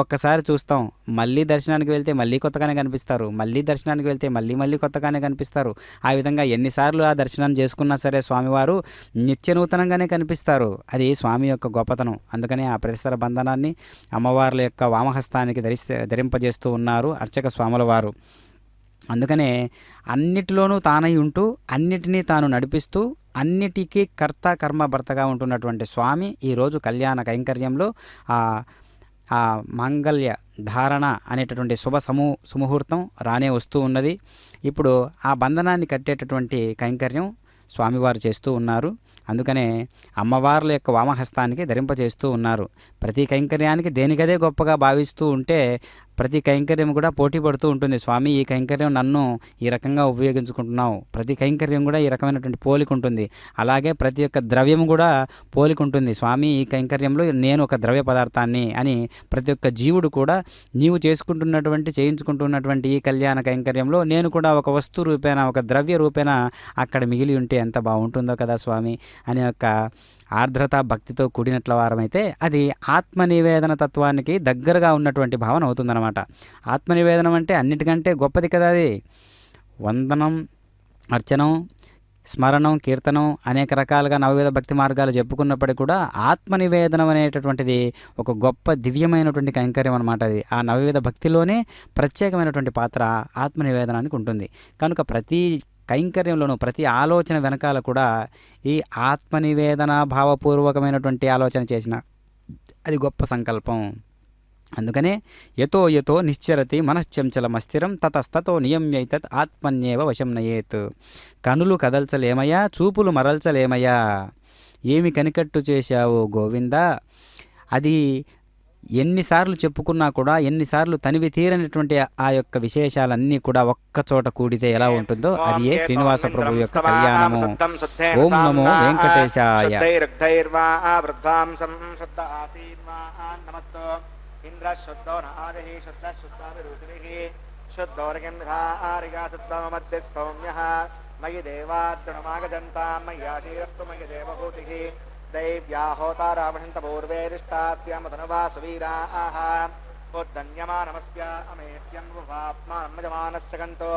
ఒక్కసారి చూస్తాం, మళ్ళీ దర్శనానికి వెళ్తే మళ్ళీ కొత్తగానే కనిపిస్తారు, మళ్ళీ దర్శనానికి వెళ్తే మళ్ళీ కొత్తగానే కనిపిస్తారు. ఆ విధంగా ఎన్నిసార్లు ఆ దర్శనం చేసుకున్నా సరే స్వామివారు నిత్యనూతనంగానే కనిపిస్తారు. అది స్వామి యొక్క గొప్పతనం. అందుకని ఆ ప్రతిసర బంధనాన్ని అమ్మవార్ల యొక్క వామహస్తానికి ధరింపజేస్తూ ఉన్నారు అర్చక స్వాముల వారు. అందుకనే అన్నిటిలోనూ తానై ఉంటూ అన్నిటినీ తాను నడిపిస్తూ అన్నిటికీ కర్త కర్మ భర్తగా ఉంటున్నటువంటి స్వామి ఈరోజు కళ్యాణ కైంకర్యంలో ఆ ఆ మాంగళ్య ధారణ అనేటటువంటి సుముహూర్తం రానే వస్తూ ఉన్నది. ఇప్పుడు ఆ బంధనాన్ని కట్టేటటువంటి కైంకర్యం స్వామివారు చేస్తూ ఉన్నారు. అందుకనే అమ్మవార్ల యొక్క వామహస్తానికి ధరింపచేస్తూ ఉన్నారు. ప్రతి కైంకర్యానికి దేనికదే గొప్పగా భావిస్తూ ఉంటే ప్రతి కైంకర్యం కూడా పోటీ పడుతూ ఉంటుంది. స్వామి ఈ కైంకర్యం నన్ను ఈ రకంగా ఉపయోగించుకుంటున్నావు, ప్రతి కైంకర్యం కూడా ఈ రకమైనటువంటి పోలిక ఉంటుంది. అలాగే ప్రతి ఒక్క ద్రవ్యం కూడా పోలిక ఉంటుంది. స్వామి ఈ కైంకర్యంలో నేను ఒక ద్రవ్య పదార్థాన్ని అని ప్రతి ఒక్క జీవుడు కూడా నీవు చేయించుకుంటున్నటువంటి ఈ కళ్యాణ కైంకర్యంలో నేను కూడా ఒక వస్తు రూపేణ ఒక ద్రవ్య రూపేణ అక్కడ మిగిలి ఉంటే ఎంత బాగుంటుందో కదా స్వామి అనే ఒక ఆర్ద్రత భక్తితో కూడినట్ల వారమైతే అది ఆత్మనివేదన తత్వానికి దగ్గరగా ఉన్నటువంటి భావన అవుతుందన్నమాట. ఆత్మనివేదనం అంటే అన్నిటికంటే గొప్పది కదా అది. వందనం, అర్చనం, స్మరణం, కీర్తనం అనేక రకాలుగా నవవిధ భక్తి మార్గాలు చెప్పుకున్నప్పటికీ కూడా ఆత్మనివేదనం అనేటటువంటిది ఒక గొప్ప దివ్యమైనటువంటి కైంకర్యం అనమాట. అది ఆ నవవిధ భక్తిలోనే ప్రత్యేకమైనటువంటి పాత్ర ఆత్మనివేదనానికి ఉంటుంది. కనుక ప్రతి కైంకర్యంలోనూ ప్రతి ఆలోచన వెనకాల కూడా ఈ ఆత్మనివేదన భావపూర్వకమైనటువంటి ఆలోచన చేసిన అది గొప్ప సంకల్పం. అందుకనే యతో యతో నిశ్చరతి మనశ్చంచలమస్థిరం తతస్తతో నియమ్యైతత్ ఆత్మన్యేవ వశం నయేత్. కనులు కదల్చలేమయ్యా, చూపులు మరల్చలేమయ్యా, ఏమి కనికట్టు చేశావు గోవిందా. అది ఎన్నిసార్లు చెప్పుకున్నా కూడా ఎన్నిసార్లు తనివి తీరనటువంటి ఆ యొక్క విశేషాలన్నీ కూడా ఒక్కచోట కూడితే ఎలా ఉంటుందో అది ఏ శ్రీనివాస ప్రభు యొక్క కళ్యాణము. ఓం నమో వెంకటేశాయ. మయి దేవాద్రణమాగజంతా మయ్యాశీరస్తు మయి దేవభూతిః दैव्याहोतारावणन्त पूर्वेरिष्टास्यामधनुवा सुवीराः उद्दन्यमानमस्य अमेत्यं वुभात्मानमजमानस्य गन्तो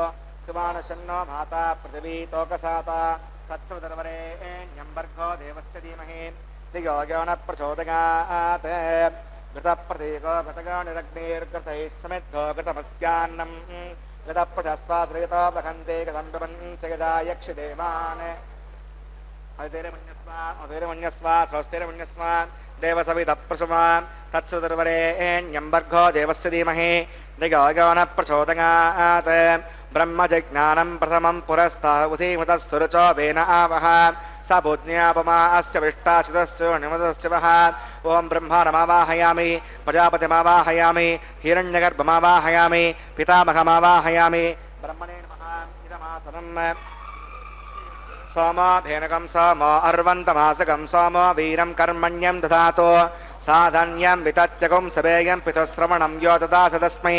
सुमानशन्नो माता पृथिवी तोकसाता तत्सवितर्वरेण्यम्बर्गो देवस्य धीमहि धियो यो न प्रचोदयात् घृतप्रतीको घृतगो निरग्निर्घृतैः समिद्धो घृतमस्यान्नं घृतप्रजस्त्वाश्रयतो बहन्ते कथं पिबन्स्य यदा यक्षिदेवान् अधैर्यमन्यस्वा स्वस्तिर्मन्यस्वा देवसवितप्रसुमा तत्सुतर्वरेण्यम्बर्गो देवस्य धीमहि धियो यो न प्रचोदयात् ब्रह्मजज्ञानं प्रथमं पुरस्तावुसीमतः सुरुचो वेन आवः स भूज्ञापमा अस्य विष्टाचितस्य निमतश्च वः ॐ ब्रह्माणमावाहयामि प्रजापतिमावाहयामि हिरण्यगर्भमावाहयामि पितामहमावाहयामि ब्रह्मणे नमः इदमासनं सोमो धेनुकं सोमो अर्वन्तमासकं सोमो वीरं कर्मण्यं दधातु साधन्यं वितत्यकुं सवेयं पितुश्रवणं यो ददास तस्मै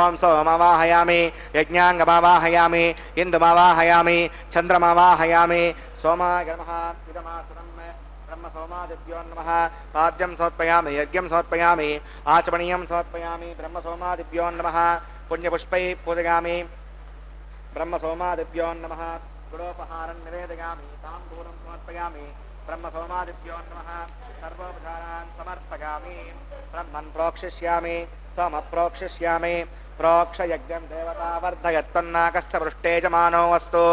ॐ सोममावाहयामि यज्ञाङ्गमावाहयामि इन्दुमावाहयामि चन्द्रमावाहयामि सोमाय नमः इदमासनं ब्रह्मसोमादिभ्यो नमः पाद्यं समर्पयामि यज्ञं समर्पयामि आचमनीयं समर्पयामि ब्रह्मसोमादिभ्यो नमः पुण्यपुष्पैः पूजयामि ब्रह्मसोमादिभ्यो नमः गुडोपहारं निवेदयामि ताम्बूलं समर्पयामि ब्रह्मसोमादिभ्यो नमः सर्वोपचारान् समर्पयामि ब्रह्मन् प्रोक्षिष्यामि समप्रोक्षिष्यामि प्रोक्षयज्ञं देवतावर्धयत्तन्नाकस्य पृष्ठे जमानो अस्तु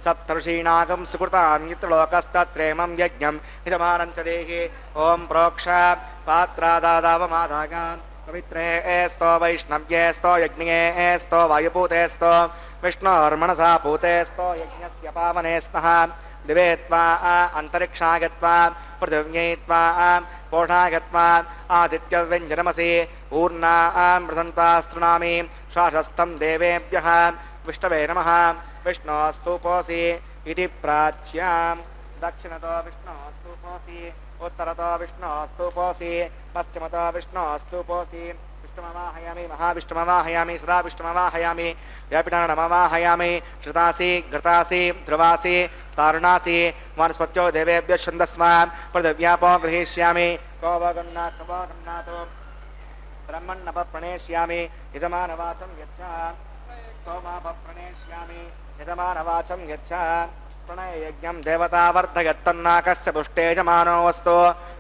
सप्तऋषीणागं सुकृतां यत्रलोकस्तत्रेमं यज्ञं यजमानं च देहि ॐ प्रोक्ष पात्रादादावमादागान् पवित्रे एस्तो वैष्णव्येस्तो यज्ञेस्तो वायुपूतेस्तो विष्णोर्मनसा पूतेस्तो यज्ञस्य पावने स्तः दिवे त्वा अन्तरिक्षा गत्वा पृथिव्यै त्वा पोषा गत्वा आदित्यव्यञ्जनमसि ऊर्णां मृदन्त्वा स्तृणामि श्वासस्थं देवेभ्यः विष्णवे नमः विष्णोस्तूपोऽसि इति प्राच्यां दक्षिणतो विष्णोस्तूपोऽसि उत्तरतो विष्णोस्तूपोऽसि पश्चिमतो विष्णोस्तूपोऽसि विष्णुमवाहयामि महाविष्णुमवाहयामि सदा विष्णुमवाहयामि व्यापिनानमवाहयामि श्रुतासि घृतासि ध्रुवासि तारुणासि वनस्पत्यो देवेभ्यः छन्दस्व पृथिव्यापो गृहीष्यामि को वगन्नाथ सवगन्नाथो ब्रह्मण्णपप्रणेष्यामि यजमानवाचं यच्छ सोमापप्रणेष्यामि यजमानवाचं यच्छ प्रणययज्ञं देवतावर्धयत्तन्नाकस्य पुष्टे यजमानो वस्तु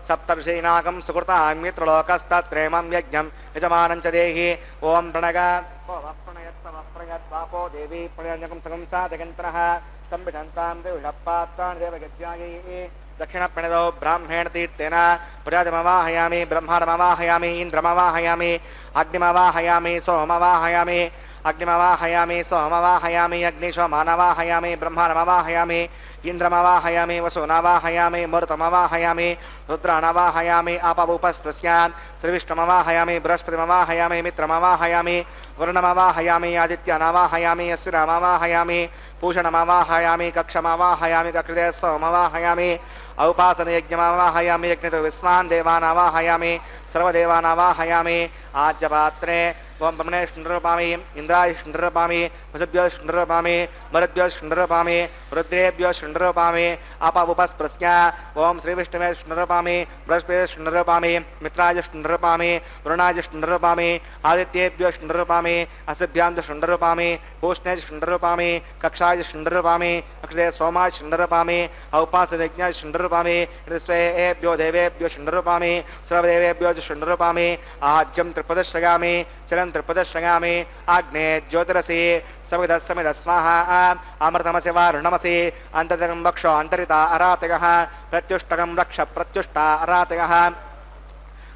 सप्तर्षीनाकं सुकृतां मित्रलोकस्तत्रेमं यज्ञं यजमानं च देहि ॐ प्रणग प्रणयत्सवप्रयत् स्वापो देवी पुण्यजकं सकं साधकन्तनः संविधन्तां देविडप्पात्तान् देवगज्जायै दक्षिणप्रणदौ ब्राह्मेण तीर्थेन प्रजातिमवाहयामि ब्रह्माणमवाहयामि इन्द्रमवाहयामि अग्निमवाहयामि सोमवाहयामि अग्निमवाहयामि सोमवाहयामि अग्निशोमानवाहयामि ब्रह्माणमवाहयामि इन्द्रमवाहयामि वसुनवाहयामि मरुतमवाहयामि रुद्राणवाहयामि अपवुपस्पृश्यान् श्रीविष्णुमवाहयामि बृहस्पतिमवाहयामि मित्रमवाहयामि वरुणमवाहयामि आदित्यनवाहयामि अस्थिरमवाहयामि पूषणमवाहयामि कक्षमवाहयामि कक्षिते सोमवाहयामि औपासनयज्ञमवाहयामि यज्ञतो विश्वान् देवानवाहयामि सर्वदेवानवाहयामि आज्यपात्रे ओं ब्रह्मणेष्णुरूपामि इन्द्रायष्णुरूपामि वसुभ्यो शृण्रूपामि मरुद्भ्यो शृण्रूपामि रुद्रेभ्यो शृण्रूपामि अपवुपस्पृश्य ओं श्रीविष्णुवे शृण्रूपामि बृहस्पते शृण्रूपामि मित्राय शृण्रूपामि वरुणाय शृण्रूपामि आदित्येभ्यो शृण्रूपामि अस्भ्यां च शृण्रूपामि पूष्णे शृण्रूपामि कक्षाय शृण्रूपामि कक्षे सोमाय शृण्रूपामि औपासनयज्ञाय शृण्रूपामि स्वेभ्यो देवेभ्यो शृण्रूपामि सर्वदेवेभ्यो च शृण्रूपामि आज्यं त्रिपदश्रयामि चलं त्रिपदश्रयामि आग्ने ज्योतिरसि सविधः स्वाहा अमृतमसि वारुणमसि अन्ततकं वक्ष अन्तरिता अरातयः प्रत्युष्टकं रक्ष प्रत्युष्टा अरातयः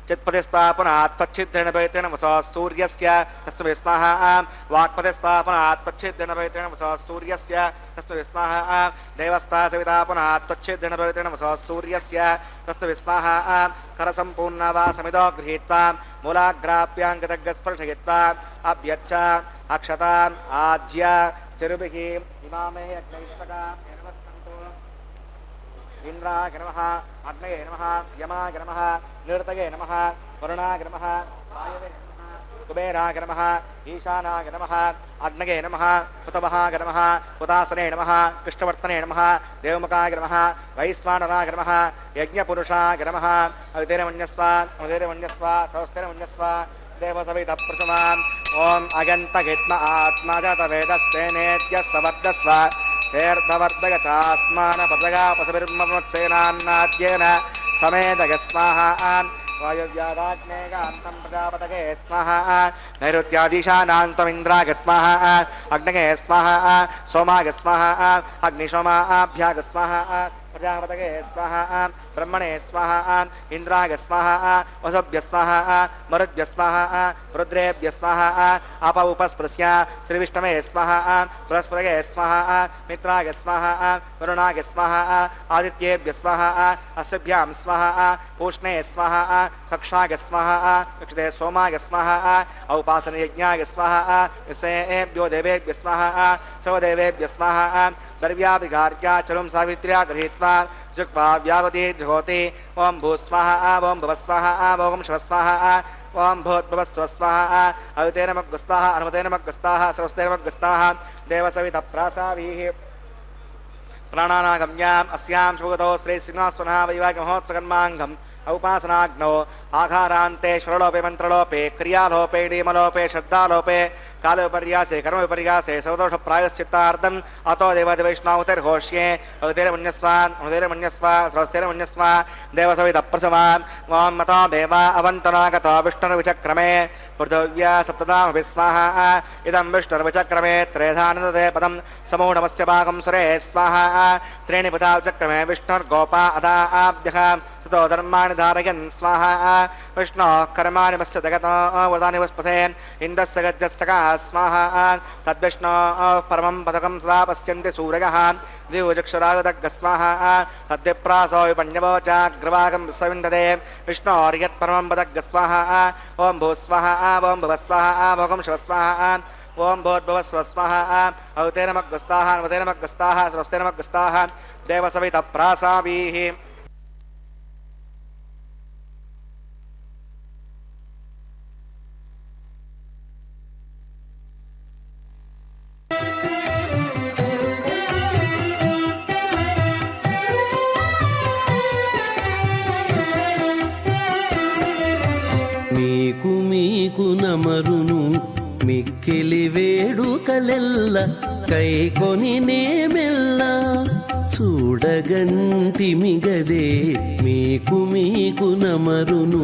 चित्पतिस्थापनात् तच्छिद्रेण पवित्रेण वसो सूर्यस्य तस्मै स्वाहा वाक्पतिस्थापनात् तच्छिद्रेण पवित्रेण वसो सूर्यस्य तस्मै स्वाहा देवस्था सवितापनात् तच्छिद्रेण पवित्रेण वसो सूर्यस्य तस्मै स्वाहा करसम्पूर्णा वा समितो गृहीत्वा मूलाग्राप्याङ्गतग्स्पर्शयित्वा अभ्यच्छ अक्षताम् आज्य चिरुभिः इमामे अग्नैष्टका इंद्राय नमः अग्नये नमः यमाय नमः निरतये नमः वरुणाय नमः वायवे नमः कुबेराय नमः ईशानाय नमः अग्नये नमः हुतवहाय नमः हुतासने नमः कृष्णवर्तने नमः देवमुखाय नमः वैश्वानराय नमः यज्ञपुरुषाय नमः अवितेरमन्यस्व सहस्तेरमन्यस्व देवसवितप्रसवान् ओम अगन्तगित्म आत्मा जातवेदस्तेनेत्य सवर्धस्व तीर्थवर्धक चास्मानपदगा पशुभिर्मत्सेनान्नाद्येन समेतग स्वाहा वायुव्यादाग्नेगान्तं प्रजापतगे स्वाहा नैऋत्यादिशानान्तमिन्द्राग स्वाहा अग्नगे स्वाहा सोमाग स्वाहा अग्निशोमाभ्याग स्वाहा प्रजापतगे स्वाहा ब्रह्मणे स्वाहा इंद्राग स्वाहा वसुभ्य स्वाहा मरुद्भ्य स्वाहा रुद्रेभ्य स्वाहा अपवुपस्पृश्य श्रीविष्णवे स्वाहा बृहस्पतये स्वाहा मित्राग स्वाहा वरुणाग स्वाहा आदित्येभ्य स्वाहा अस्भ्यां स्वाहा पूष्णे स्वाहा कक्षाग स्वाहा कक्षते सोमाग स्वाहा औपासनयज्ञाग स्वाहा विषयेभ्यो देवेभ्य स्वाहा सर्वदेवेभ्य स्वाहा द्रव्याभिघार्या चरुं सावित्र्या गृहीत्वा जुक्वा व्यावति जुहोति ओं भूस्वाहा ओं भुवस्वाहा ओं शिवस्वाहा ओं भूर्भुवस्वस्वाहा अवितेनमग्गुस्ताः अनुमतेनमग्गुस्ताः सरस्वतेनमग्गुस्ताः देवसवितप्रासावीः प्राणानागम्याम् अस्यां शुभगतो श्री श्रीनिवासवनः वैवाहिकमहोत्सवकर्माङ्गम् औपासनाग्नौ आघारान्ते स्वरलोपे मन्त्रलोपे क्रियालोपे डीमलोपे श्रद्धालोपे कालोपर्यासे कर्मविपर्यासे सर्वदोष प्रायश्चित्तार्थम् अतो देवादिवैष्णवतिर्घोष्ये अवतेरमन्यस्व सरस्तेरमन्यस्व देवसवितप्रसवान् ओं मतो देवा अवन्तनागतो विष्णुर्विचक्रमे पृथिव्या सप्तदामपि स्वाहा इदं विष्णुर्विचक्रमे त्रेधानदते पदं समूढमस्य भागं सुरे स्वाहा त्रीणि पदा विचक्रमे विष्णुर्गोपा अदा आभ्यः ततो धर्माणि धारयन् स्वाहा विष्णोः कर्माणि पश्य जगतो वदानि वस्पसे इन्द्रस्य गजस्सका स्वाहा तद्विष्णोः परमं पदकं सदा पश्यन्ति सूरयः दिवचक्षुरागतग् स्वाहा तद्विप्रासो विपण्यवोचाग्रवागं विश्वविन्दते विष्णोर्यत्परमं पदग् स्वाहा ओं भूस्वाहा ओं भुवस्वाहा भोगं शिवस्वाहा ओं भूर्भुवस्वस्वाहा अवतेनमग्गुस्ताः अनुमतेनमग्गुस्ताः सरस्तेनमग्गुस्ताः देवसवितप्रासावीः మీకు నమరును మిక్కిలి వేడుకలెల్ల కైకొని నేమెల్ల చూడగంటిమిగదే మీకు నమరును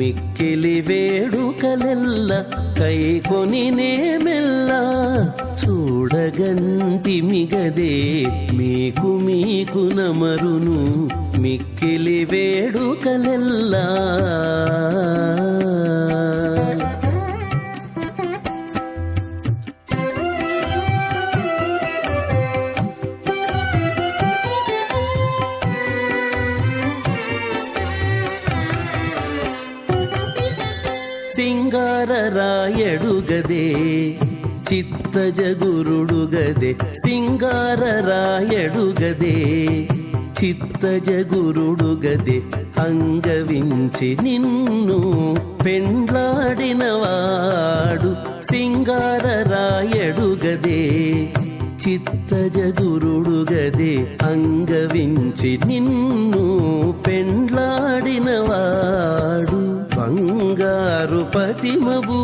మిక్కిలి వేడుకలెల్ల కైకొని నేమెల్ల చూడగంటిమిగదే మీకు నమరును మిక్కిలి వేడుకలెల్లా. సింగారరాయడుగదే చిత్తజగురుడుగదే సింగారరాయడుగదే చిత్తజగురుడుగదే అంగవించి నిన్ను పెండ్లాడినవాడు. సింగారరాయడుగదే చిత్తజగురుడుగదే అంగవించి నిన్ను పెండ్లాడినవాడు. బంగారు పతిమవు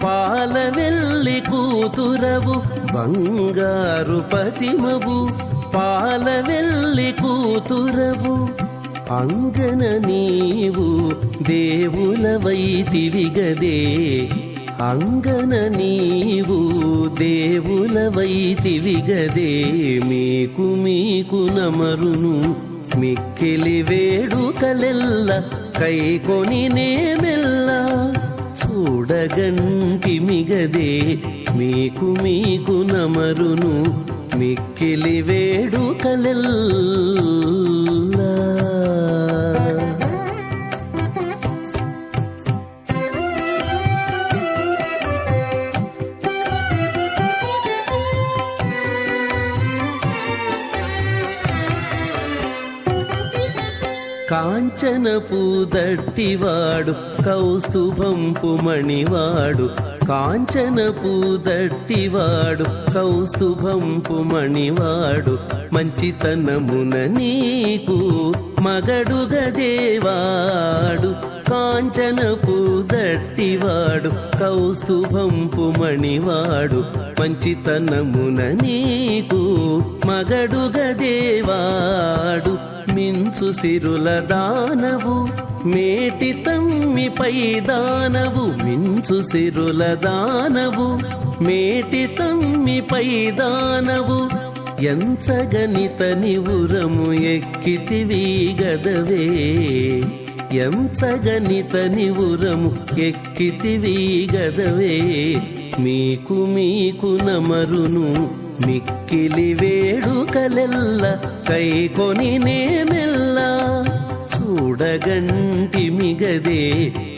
పాలవెల్లి కూతురవు బంగారు పతిమవు పాలవెల్లి కూతురవు. అంగన నీవు దేవులవైతివిగదే అంగన నీవు దేవులవైతివిగదే మీకు నమరును మిక్కిలి వేడుకలెల్ల కైకొని నేమెల్లా. చూడగంటిమిగదే మీకు నమరును మిక్కిలి వేడుకలెల్లా. కాంచనపు దట్టివాడు కౌస్తుభంపు మణివాడు కాంచనపు దట్టివాడు కౌస్తుభంపు మణివాడు. మంచితనమున నీకు మగడుగదేవాడు. కాంచనపు దట్టివాడు కౌస్తుభంపు మణివాడు. మంచితనమున నీకు మగడుగదేవాడు. మించు సిరుల దానవు మేటి తమ్మిపై దానవు. మించు సిరుల దానవు మేటి తమ్మిపై దానవు. ఎంచగనిత నివురము ఎక్కితివి గదవే ఎంచగనిత నివురము ఎక్కితివి గదవే. మీకు నమరును మిక్కిలి వేడుకలెల్ల కైకొని నేమెల్లా. చూడగంటిమిగదే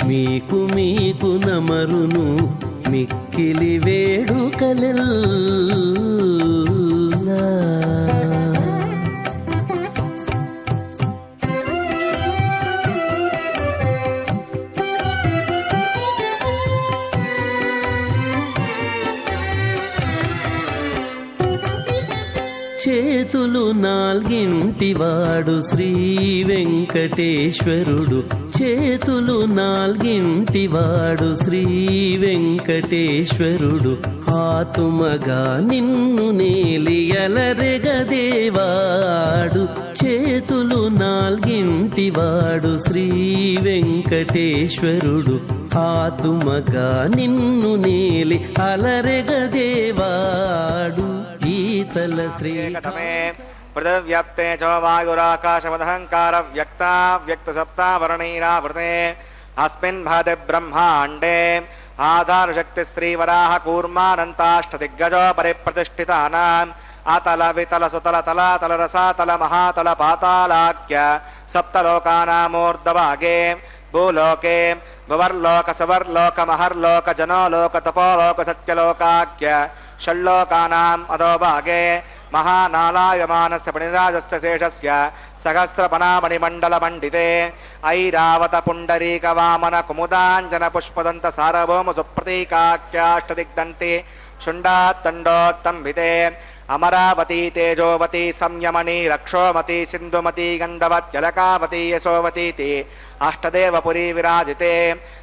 మీకు నమరును మిక్కిలి వేడుకలెల్లా. చేతులు నాల్గింటివాడు శ్రీ వెంకటేశ్వరుడు. చేతులు నాల్గింటివాడు శ్రీ వెంకటేశ్వరుడు. ఆతుమగా నిన్ను నేలియలరెగదేవాడు. చేతులు నాల్గింటివాడు శ్రీ వెంకటేశ్వరుడు. ఆతుమగా నిన్ను నేలి అలరెగదేవాడు. ఈతల శ్రీ పృథివ్యాప్తే చ వాయురాకాశమదహంకార వ్యక్తా వ్యక్త సప్తావరణైరావృతే అస్మిన్ భాతి బ్రహ్మాండే ఆధార శక్తి శ్రీవరాహ కూర్మానంతాష్టదిగ్గజో పరిప్రతిష్ఠితానాం అతల వితల సుతల తల తల రసాతల మహాతల పాతాళాఖ్య సప్తలోకానామూర్ధభాగే భూలోకే భువర్లోక సువర్లోక మహర్లోక జనోలోక తపోలోక సత్యలోకాఖ్య షల్లోకానాం అధోభాగే మహానాలాయమానస్య పణిరాజస్య శేషస్య సహస్రపణామణిమండలమండితే ఐరావత పుండరీక వామన కుముదాంజన పుష్పదంత సారభౌమ సుప్రతీకాఖ్యాష్టదిగ్దంతి శుండాత్తండోత్తంబితే అమరావతి తేజోవతి సంయమని రక్షోమతి సింధుమతి గంధవత్యలకావతి యశోవతీతి అష్టదేవపురీ విరాజితే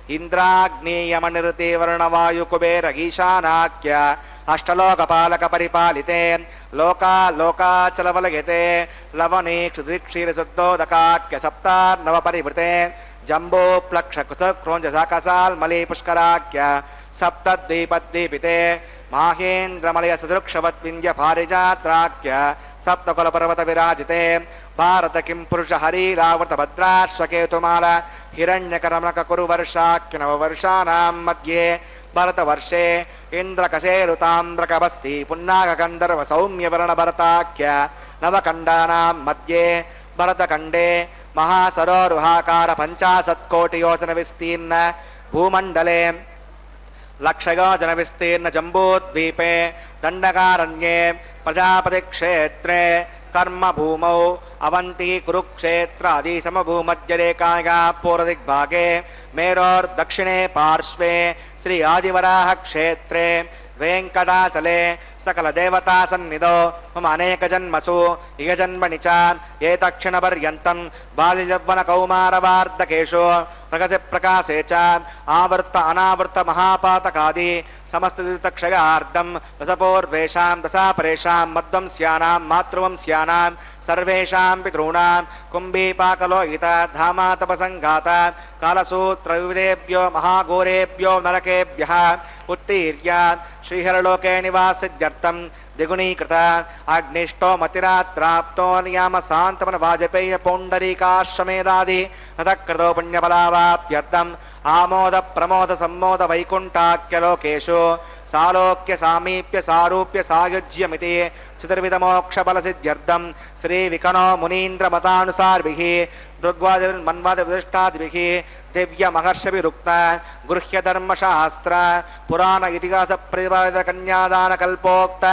ఇంద్రాగ్నేయమనిరుతి వర్ణవాయు కుబేర ఈశానాఖ్య అష్టలోకపాలక పరిపాలితే లోకాచలవలయతే లవణీ క్షుద్రిక్షీరశుద్ధోదకాఖ్య సప్తార్ణవ పరివృతే జంబో ప్లక్ష కుశ క్రోంజ సాకసాల్మలీ పుష్కరాఖ్య సప్తద్వీపద్వీపితే माहेन्द्रमलय सदृक्षवद्विन्द्य पारिजात्राख्य सप्तकुलपर्वत विराजिते भारत किं पुरुष हरीरावृत भद्राश्वकेतुमाल हिरण्यकरमक कुरुवर्षाख्य नववर्षाणां मध्ये भरतवर्षे इन्द्रकशेरुताम्रकबस्ति पुन्नागकन्दर्व सौम्यवर्णभरताख्य नवकण्डानां मध्ये भरतखण्डे महासरोरुहाकार 50 कोटियोजन विस्तीर्ण भूमण्डले लक्षयोजन विस्तीर्ण जम्बूद्वीपे दण्डकारण्ये प्रजापतिक्षेत्रे कर्मभूमौ अवंती कुरुक्षेत्र आदि समभूमध्यरेखायाः पूर्वदिग्भागे मेरोर्दक्षिणे पार्श्वे श्री आदिवराह क्षेत्रे वेंकटाचले सकल देवता सन्निधौ मम अनेक जन्मसु इह जन्मनि च एतक्षणपर्यन्तं बाल्ययौवन कौमारवार्धकेषु प्रकसे प्रकाशे च आवर्त अनावर्त महापातकादि समस्त तीर्थक्षयार्धं दशपूर्वेषां दशापरेषां मध्वंस्यानां मातृवंस्यानां सर्वेषां पितॄणां कुम्भीपाकलोहित धामातपसङ्घात कालसूत्रविविधेभ्यो महाघोरेभ्यो नरकेभ्यः उत्तीर्य श्रीहरलोके निवासित्यर्थं द्विगुणीकृत अग्निष्टोमतिरात्राप्तो नियाम शान्तमन वाजपेय पौण्डरीकाश्वमेधादि नतकृतो पुण्यफलावाप्यर्थम् आमोद प्रमोद सम्मोद वैकुण्ठाख्यलोकेषु सालोक्य सामीप्य सारूप्य सायुज्यमिति चतुर्विधमोक्षफलसिद्ध्यर्थं श्रीविकनो मुनीन्द्रमतानुसारिभिः दृग्वादिर्मन्वादिविशिष्टादिभिः दिव्यमहर्षिभिरुक्त गृह्यधर्मशास्त्र पुराण इतिहास प्रतिपादित कन्यादानकल्पोक्त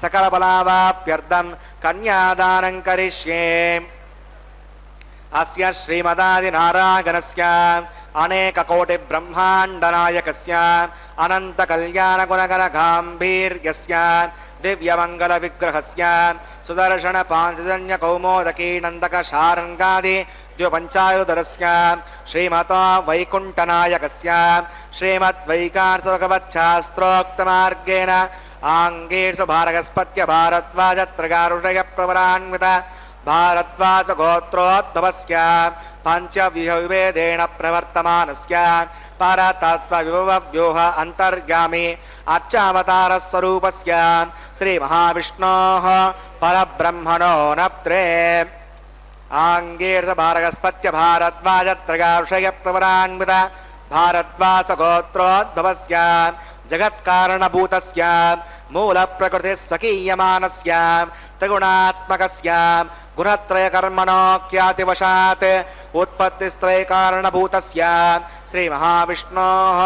सकलफलावाप्यर्थं कन्यादानं करिष्ये। अस्य श्रीमदादिनारायणस्य अनेककोटिब्रह्माण्डनायकस्य अनन्तकल्याणगुणगणगाम्भीर्यस्य दिव्यमङ्गलविग्रहस्य सुदर्शनपाञ्चजन्यकौमोदकी नन्दकशारङ्गादि द्विपञ्चायुधरस्य श्रीमतो वैकुण्ठनायकस्य श्रीमद्वैकार्षभगवच्छास्त्रोक्तमार्गेण आङ्गेषु भारगस्पत्य भारद्वाजत्रगारुषयप्रवरान्वित भारद्वाज गोत्रोद्भवस्य पञ्चविवेदेन प्रवर्तमानस्य परतत्त्वविभवव्यूह अन्तर्गामी अर्चावतारस्वरूपस्य श्रीमहाविष्णोः परब्रह्मणो नप्त्रे आङ्गीर्ष भारगस्पत्य भारद्वाजत्रगारुषयप्रवरान्वित भारद्वाजगोत्रोद्भवस्य जगत्कारणभूतस्य मूलप्रकृतिस्वकीयमानस्य त्रिगुणात्मकस्य गुणत्रयकर्मणो ख्यातिवशात् उत्पत्तिस्त्रयकारणभूतस्य श्रीमहाविष्णोः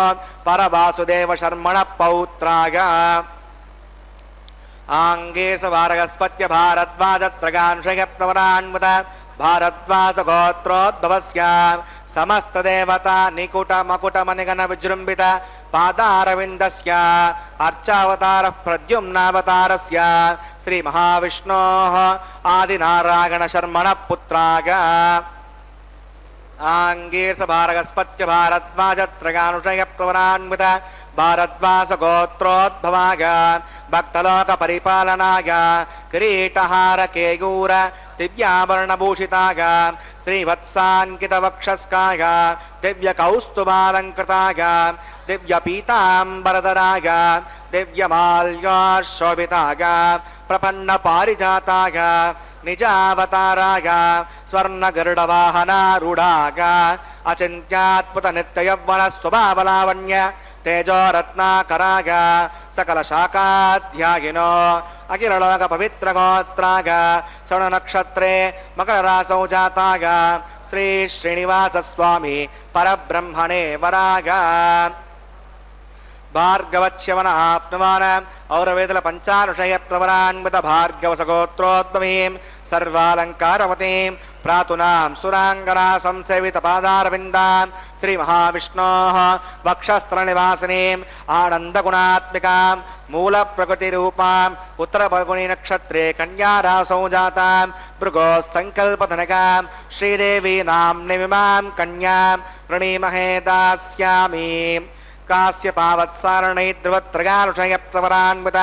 परवासुदेवशर्मणः पौत्राय आङ्गेश भारगस्पत्य भारद्वाजत्रगांशयप्रवरान्वित भारद्वाजगोत्रोद्भवस्य समस्तदेवता निकुटमकुटमनिगणविजृम्भित पादारविन्दस्य अर्चावतार प्रद्युम्नावतारस्य श्रीमहाविष्णोः आदिनारायणशर्मणः पुत्राय आङ्गीर्ष भारगस्पत्य भारद्वाजत्रगानुषयप्रवरान्वित भारद्वाजगोत्रोद्भवाय भक्तलोकपरिपालनाय किरीटहार केयूर दिव्याभरणभूषिताय श्रीवत्साङ्कितवक्षस्काय दिव्यकौस्तुभालङ्कृताय दिव्यपीताम्बरधराय दिव्यमाल्याशोभिताय प्रपन्नपारिजाताय निजावताराय स्वर्णगरुडवाहनारूढाय अचिन्त्यात्मतनित्ययौवनस्वभावलावण्य तेजोरत्नाकराय सकलशाखाध्यायिनो अखिललोकपवित्रगोत्राय श्रवणनक्षत्रे मकररासौ जाताय श्री श्रीनिवासस्वामी परब्रह्मणे वराय भार्गवच्यवन आप्नुवान् औरवेदल पञ्चानुषय प्रवरान्वित भार्गवसगोत्रोद्भवीं सर्वालङ्कारवतीं प्रातुनां सुराङ्गना संसेवितपादारविन्दां श्रीमहाविष्णोः वक्षस्त्रनिवासिनीम् आनन्दगुणात्मिकां मूलप्रकृतिरूपाम् उत्तरफल्गुणीनक्षत्रे कन्यारासौ जातां भृगोः सङ्कल्पधनकां श्रीदेवी नाम्निमिमां कन्यां वृणीमहे दास्यामि काश्यपावत्सारणै ध्रुवत्रगानुषय प्रवरान्वित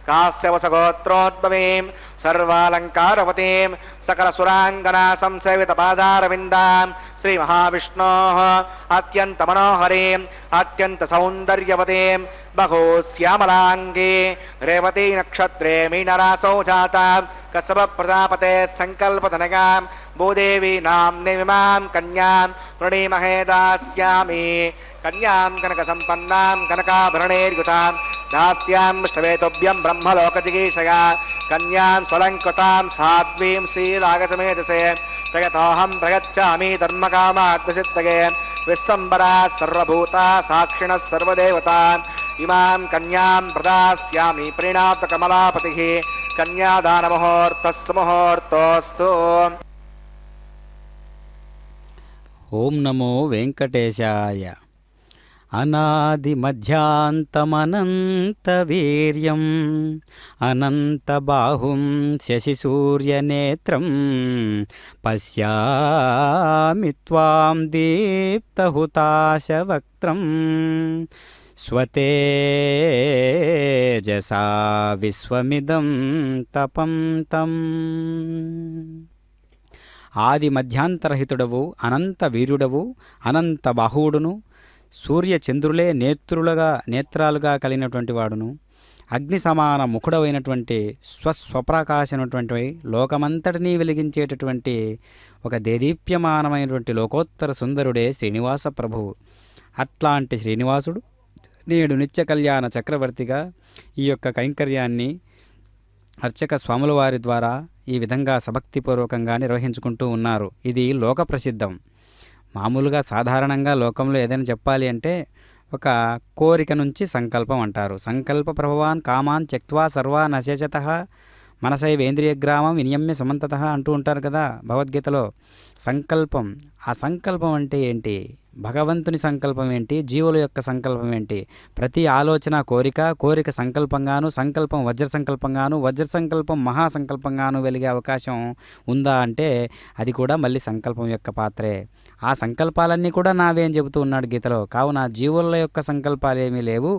कास्यवसगोत्रोद्भवीं सर्वालङ्कारवतीं सकलसुराङ्गना संसेवितपादारविन्दां श्रीमहाविष्णोः अत्यन्तमनोहरीं अत्यन्तसौन्दर्यवतीं बहुश्यामलाङ्गी रेवती नक्षत्रे मीनरासौ जाता कसबप्रजापते सङ्कल्पधनगां भूदेवी नाम्नीमिमां कन्यां वृणीमहे दास्यामि कन्यां कनकसम्पन्नां कनकाभरणैर्युतां दास्यां विष्णवेतुभ्यं ब्रह्मलोकजिगीषया कन्यां स्वलङ्कृतां साध्वीं श्रीरागसमेधसे जगतोऽहं प्रगच्छामि धर्मकामार्थसिद्धये विश्वम्बरा सर्वभूता साक्षिणः सर्वदेवता इमां कन्यां प्रदास्यामि प्रीणातु कमलापतिः कन्यादानमुहूर्तः सुमुहूर्तोऽस्तु। ఓం నమో వెంకటేశాయ. అనాది మధ్యాంతమనంత వీర్యం అనంతబాహుం శశిసూర్యనేత్రం పశ్యామి త్వాం దీప్తహుతాశవక్త్రం స్వతేజసా విశ్వమిదం తపం తం. ఆది మధ్యాంతరహితుడవు అనంత వీరుడవు అనంత బాహువుడును సూర్యచంద్రులే నేత్రాలుగా కలిగినటువంటి వాడును అగ్ని సమాన ముఖుడవైనటువంటి స్వప్రకాశమైనటువంటి లోకమంతటినీ వెలిగించేటటువంటి ఒక దేదీప్యమానమైనటువంటి లోకోత్తర సుందరుడే శ్రీనివాస ప్రభువు. అట్లాంటి శ్రీనివాసుడు నేడు నిత్య కళ్యాణ చక్రవర్తిగా ఈ యొక్క కైంకర్యాన్ని అర్చక స్వాముల వారి ద్వారా ఈ విధంగా సభక్తిపూర్వకంగా నిర్వహించుకుంటూ ఉన్నారు. ఇది లోక ప్రసిద్ధం. మామూలుగా సాధారణంగా లోకంలో ఏదైనా చెప్పాలి అంటే ఒక కోరిక నుంచి సంకల్పం అంటారు. సంకల్ప ప్రభవాన్ కామాన్ త్యక్త్వా సర్వాన్ అశేషతః మనసైవేంద్రియగ్రామం వినియమ్య సమంతతః అంటూ ఉంటారు కదా భగవద్గీతలో. సంకల్పం, ఆ సంకల్పం అంటే ఏంటి? భగవంతుని సంకల్పం ఏంటి? జీవుల యొక్క సంకల్పం ఏంటి? ప్రతి ఆలోచన కోరిక సంకల్పంగాను, సంకల్పం వజ్ర సంకల్పంగాను, వజ్ర సంకల్పం మహాసంకల్పంగాను వెలిగే అవకాశం ఉందా అంటే అది కూడా మళ్ళీ సంకల్పం యొక్క పాత్రే. ఆ సంకల్పాలన్నీ కూడా నావే అని చెబుతూ ఉన్నాడు గీతలో. కావున జీవుల యొక్క సంకల్పాలు ఏమీ లేవు,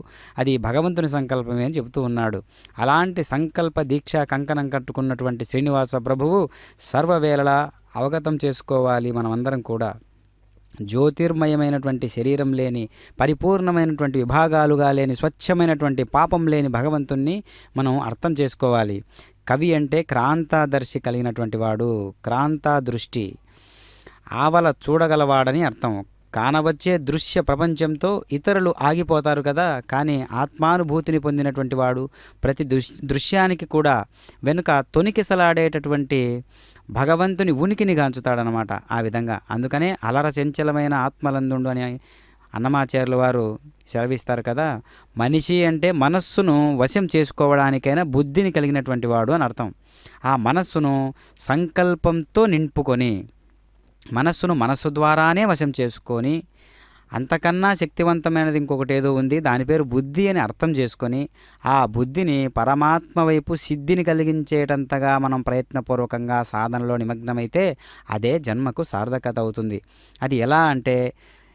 అది భగవంతుని సంకల్పమే అని చెబుతూ ఉన్నాడు. అలాంటి సంకల్ప దీక్ష కంకణం కట్టుకున్నటువంటి శ్రీనివాస ప్రభువు సర్వవేళలా అవగతం చేసుకోవాలి మనమందరం కూడా. జ్యోతిర్మయమైనటువంటి శరీరం లేని, పరిపూర్ణమైనటువంటి విభాగాలుగా లేని, స్వచ్ఛమైనటువంటి పాపం లేని భగవంతుణ్ణి మనం అర్థం చేసుకోవాలి. కవి అంటే క్రాంతాదర్శి కలిగినటువంటి వాడు, క్రాంతా దృష్టి, ఆవల చూడగలవాడని అర్థం. కానవచ్చే దృశ్య ప్రపంచంతో ఇతరులు ఆగిపోతారు కదా, కానీ ఆత్మానుభూతిని పొందినటువంటి వాడు ప్రతి దృశ్యానికి కూడా వెనుక తొనికిసలాడేటటువంటి భగవంతుని ఉనికిని గాంచుతాడనమాట. ఆ విధంగా అందుకనే అలర చంచలమైన ఆత్మలందుండు అని అన్నమాచార్యుల వారు సెలవిస్తారు కదా. మనిషి అంటే మనస్సును వశం చేసుకోవడానికైనా బుద్ధిని కలిగినటువంటి వాడు అని అర్థం. ఆ మనస్సును సంకల్పంతో నింపుకొని, మనస్సును మనస్సు ద్వారానే వశం చేసుకొని, అంతకన్నా శక్తివంతమైనది ఇంకొకటి ఏదో ఉంది, దాని పేరు బుద్ధి అని అర్థం చేసుకొని, ఆ బుద్ధిని పరమాత్మ వైపు సిద్ధిని కలిగించేటంతగా మనం ప్రయత్నపూర్వకంగా సాధనలో నిమగ్నమైతే అదే జన్మకు సార్థకత అవుతుంది. అది ఎలా అంటే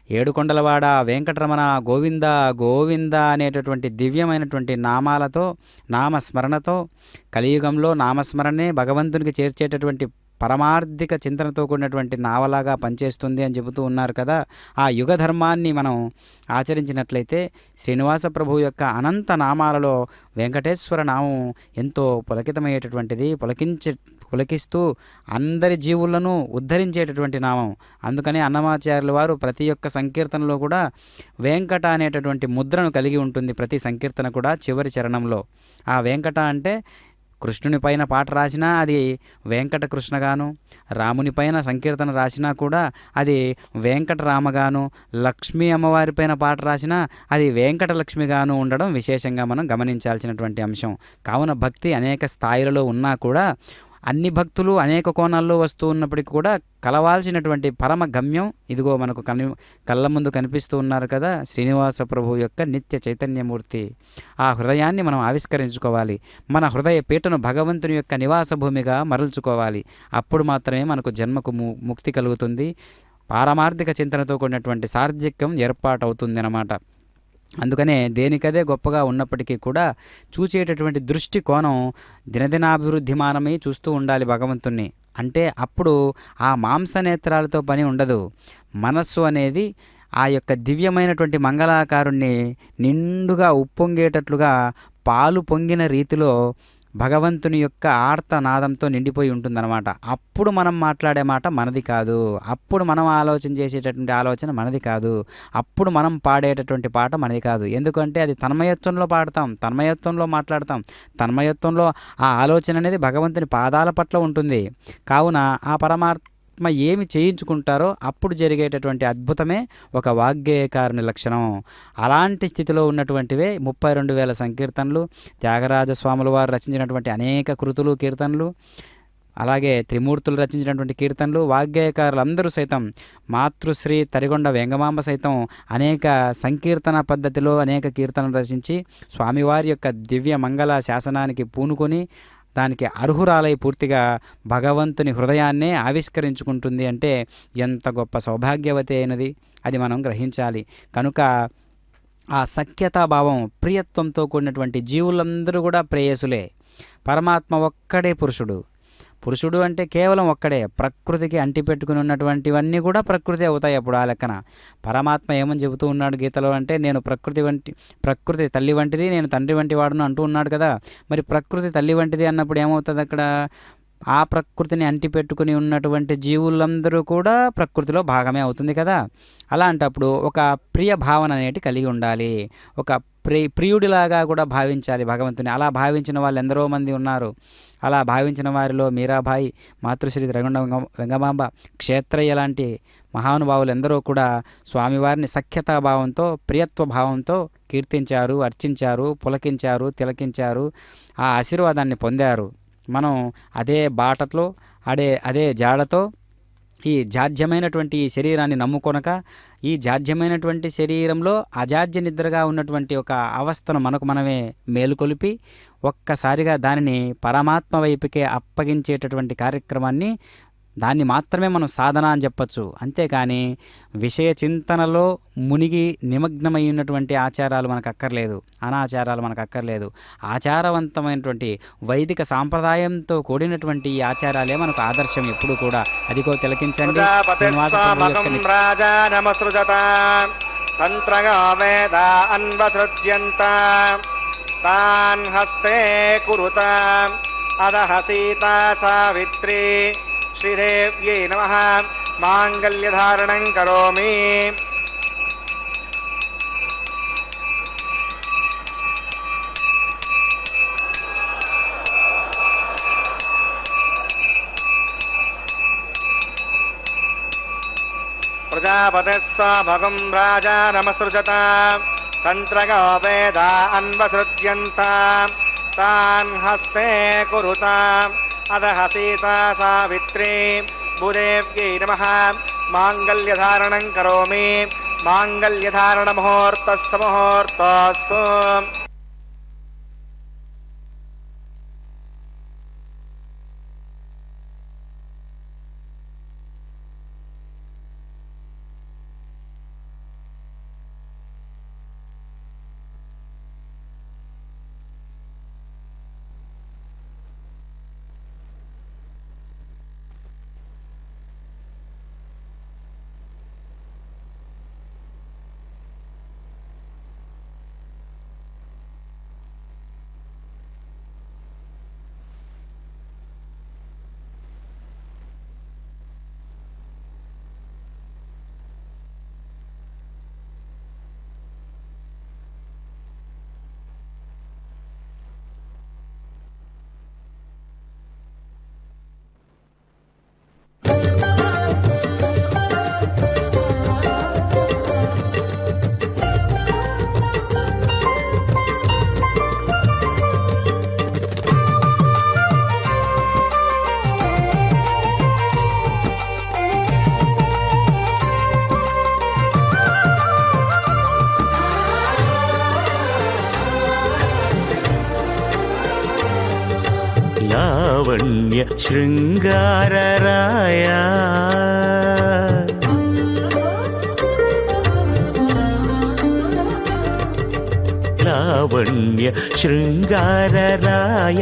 ఏడుకొండలవాడ వెంకటరమణ గోవింద గోవింద అనేటటువంటి దివ్యమైనటువంటి నామాలతో, నామస్మరణతో, కలియుగంలో నామస్మరణే భగవంతునికి చేర్చేటటువంటి పరమార్థిక చింతనతో కూడినటువంటి నావలాగా పనిచేస్తుంది అని చెబుతూ ఉన్నారు కదా. ఆ యుగ ధర్మాన్ని మనం ఆచరించినట్లయితే శ్రీనివాస ప్రభువు యొక్క అనంత నామాలలో వెంకటేశ్వర నామం ఎంతో పులకితమయ్యేటటువంటిది, పులకిస్తూ అందరి జీవులను ఉద్ధరించేటటువంటి నామం. అందుకని అన్నమాచార్యుల వారు ప్రతి ఒక్క సంకీర్తనలో కూడా వెంకట అనేటటువంటి ముద్రను కలిగి ఉంటుంది. ప్రతి సంకీర్తన కూడా చివరి చరణంలో ఆ వెంకట అంటే కృష్ణుని పైన పాట రాసినా అది వెంకట కృష్ణగాను, రాముని పైన సంకీర్తన రాసినా కూడా అది వెంకటరామగాను, లక్ష్మీ అమ్మవారి పైన పాట రాసినా అది వెంకటలక్ష్మిగాను ఉండడం విశేషంగా మనం గమనించాల్సినటువంటి అంశం. కావున భక్తి అనేక స్థాయిలలో ఉన్నా కూడా, అన్ని భక్తులు అనేక కోణాల్లో వస్తూ ఉన్నప్పటికీ కూడా కలవాల్సినటువంటి పరమ గమ్యం ఇదిగో మనకు కళ్ళ ముందు కనిపిస్తూ ఉన్నారు కదా, శ్రీనివాస ప్రభు యొక్క నిత్య చైతన్యమూర్తి. ఆ హృదయాన్ని మనం ఆవిష్కరించుకోవాలి. మన హృదయ పీఠను భగవంతుని యొక్క నివాస భూమిగా మరల్చుకోవాలి. అప్పుడు మాత్రమే మనకు జన్మకు ముక్తి కలుగుతుంది, పారమార్థిక చింతనతో కూడినటువంటి సార్థక్యం ఏర్పాటవుతుంది అన్నమాట. అందుకనే దేనికదే గొప్పగా ఉన్నప్పటికీ కూడా చూచేటటువంటి దృష్టి కోణం దినదినాభివృద్ధిమానమై చూస్తూ ఉండాలి భగవంతుణ్ణి. అంటే అప్పుడు ఆ మాంసనేత్రాలతో పని ఉండదు. మనస్సు అనేది ఆ యొక్క దివ్యమైనటువంటి మంగళాకారుణ్ణి నిండుగా ఉప్పొంగేటట్లుగా పాలు పొంగిన రీతిలో భగవంతుని యొక్క ఆర్తనాదంతో నిండిపోయి ఉంటుందన్నమాట. అప్పుడు మనం మాట్లాడే మాట మనది కాదు, అప్పుడు మనం ఆలోచన చేసేటటువంటి ఆలోచన మనది కాదు, అప్పుడు మనం పాడేటటువంటి పాట మనది కాదు. ఎందుకంటే అది తన్మయత్వంలో పాడతాం, తన్మయత్వంలో మాట్లాడతాం, తన్మయత్వంలో ఆ ఆలోచన అనేది భగవంతుని పాదాల పట్ల ఉంటుంది. కావున ఆ పరమాత్మ ఏమి చేయించుకుంటారో అప్పుడు జరిగేటటువంటి అద్భుతమే ఒక వాగ్గేయకారుని లక్షణం. అలాంటి స్థితిలో ఉన్నటువంటివే 32,000 సంకీర్తనలు, త్యాగరాజస్వాముల వారు రచించినటువంటి అనేక కృతులు కీర్తనలు, అలాగే త్రిమూర్తులు రచించినటువంటి కీర్తనలు. వాగ్గేయకారులందరూ సైతం మాతృశ్రీ తరిగొండ వెంగమాంబ సైతం అనేక సంకీర్తన పద్ధతిలో అనేక కీర్తనలు రచించి స్వామివారి యొక్క దివ్య మంగళ శాసనానికి పూనుకొని దానికి అర్హురాలై పూర్తిగా భగవంతుని హృదయాన్నే ఆవిష్కరించుకుంటుంది. అంటే ఎంత గొప్ప సౌభాగ్యవతి అయినది అది మనం గ్రహించాలి. కనుక ఆ సఖ్యతాభావం, ప్రియత్వంతో కూడినటువంటి జీవులందరూ కూడా ప్రేయసులే. పరమాత్మ ఒక్కడే పురుషుడు. పురుషుడు అంటే కేవలం ఒక్కడే. ప్రకృతికి అంటిపెట్టుకుని ఉన్నటువంటివన్నీ కూడా ప్రకృతి అవుతాయి అప్పుడు ఆ లెక్కన. పరమాత్మ ఏమని చెబుతూ ఉన్నాడు గీతలో అంటే, నేను ప్రకృతి తల్లి వంటిది, నేను తండ్రి వంటి వాడును అంటూ ఉన్నాడు కదా. మరి ప్రకృతి తల్లి వంటిది అన్నప్పుడు ఏమవుతుంది అక్కడ? ఆ ప్రకృతిని అంటిపెట్టుకుని ఉన్నటువంటి జీవులందరూ కూడా ప్రకృతిలో భాగమే అవుతుంది కదా. అలాంటప్పుడు ఒక ప్రియ భావన అనేటి కలిగి ఉండాలి. ఒక ప్రియుడిలాగా కూడా భావించాలి భగవంతుని. అలా భావించిన వాళ్ళు ఎందరో మంది ఉన్నారు. అలా భావించిన వారిలో మీరాబాయి, మాతృశ్రీ త్రిగొండ వెంగమాంబ, క్షేత్రయ్య లాంటి మహానుభావులు ఎందరో కూడా స్వామివారిని సఖ్యతాభావంతో, ప్రియత్వ భావంతో కీర్తించారు, అర్చించారు, పులకించారు, తిలకించారు, ఆ ఆశీర్వాదాన్ని పొందారు. మనం అదే బాటలో అదే జాడతో ఈ జాడ్యమైనటువంటి ఈ శరీరాన్ని నమ్ముకొనక, ఈ జాడ్యమైనటువంటి శరీరంలో అజాడ్య నిద్రగా ఉన్నటువంటి ఒక అవస్థను మనమే మేలుకొలిపి ఒక్కసారిగా దానిని పరమాత్మ వైపుకే అప్పగించేటటువంటి కార్యక్రమాన్ని, దాన్ని మాత్రమే మనం సాధన అని చెప్పచ్చు. అంతేకాని విషయ చింతనలో మునిగి నిమగ్నమై ఉన్నటువంటి ఆచారాలు మనకు అక్కర్లేదు, అనాచారాలు మనకు అక్కర్లేదు. ఆచారవంతమైనటువంటి వైదిక సాంప్రదాయంతో కూడినటువంటి ఈ ఆచారాలే మనకు ఆదర్శం ఎప్పుడు కూడా. అదిగో తిలకించండి. తాన్ హస్తే కురుత అదహ సీతా సావిత్రి శ్రీదేవ్యై నమః మాంగళ్యధారణం కరోమి. ప్రజాపతిః స్వభగం రాజానమసృజత తంత్రగో వేదా అన్వసృజ్యంత తాన్ హస్తే కురుత అదహ సీతా సావిత్రి భూదేవ్యై నమః మాంగళ్యధారణం కరోమి. మాంగళ్యధారణ ముహూర్తస్సు ముహూర్తోస్తు. లావణ్య శృంగారరాయ లావణ్య శృంగారరాయ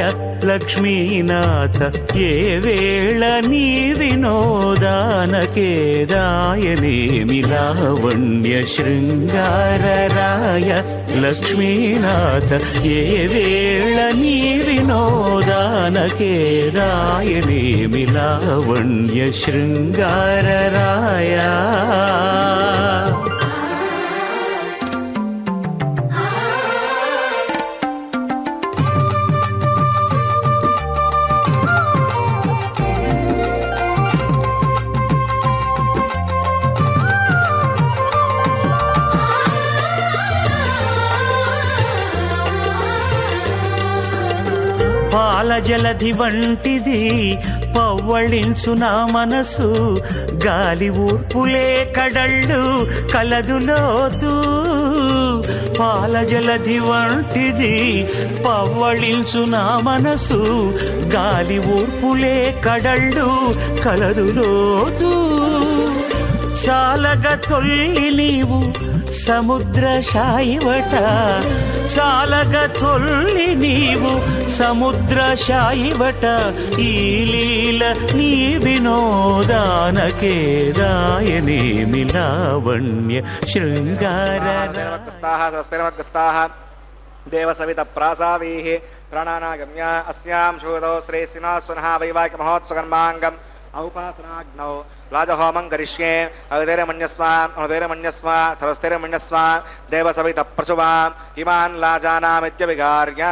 లక్ష్మీనాథ ఏ వేళ నీ వినోదానకే రాయనేమి లావణ్య శృంగారరాయ లక్ష్మీనాథ ఏ వేళ నీ వినోదానకే రాయనేమి లావణ్య శృంగారరాయ పాల జలధి వంటిది పవ్వళించు నా మనసు గాలి ఊర్పులే కడళ్ళు కలదులోతూ పాల జలధి వంటిది పవ్వళించు నా మనసు గాలి ఊర్పులే కడళ్ళు కలదులోతూ చాలగ తొల్లి నీవు సముద్ర శాయివట చాలగ తొల్లి నీవు సముద్ర శాయివట ఈ లీల నీ వినోదానకే రాయనేమి లావణ్య శృంగార దేవసవిత ప్రాసావీః ప్రాణానాగమ్య అస్యాం శోదో శ్రేయస్సినాస్వనః వైవాహిక మహోత్సవకర్మాంగం ఔపాసనాగ్నౌ రాజహోమం కరిష్యే అవిధైరమన్యస్వ అనుధైరమన్యస్వ సరస్థైరమన్యస్వ దేవసవిత ప్రసువా ఇమాన్ లాజానామిత్య విగార్య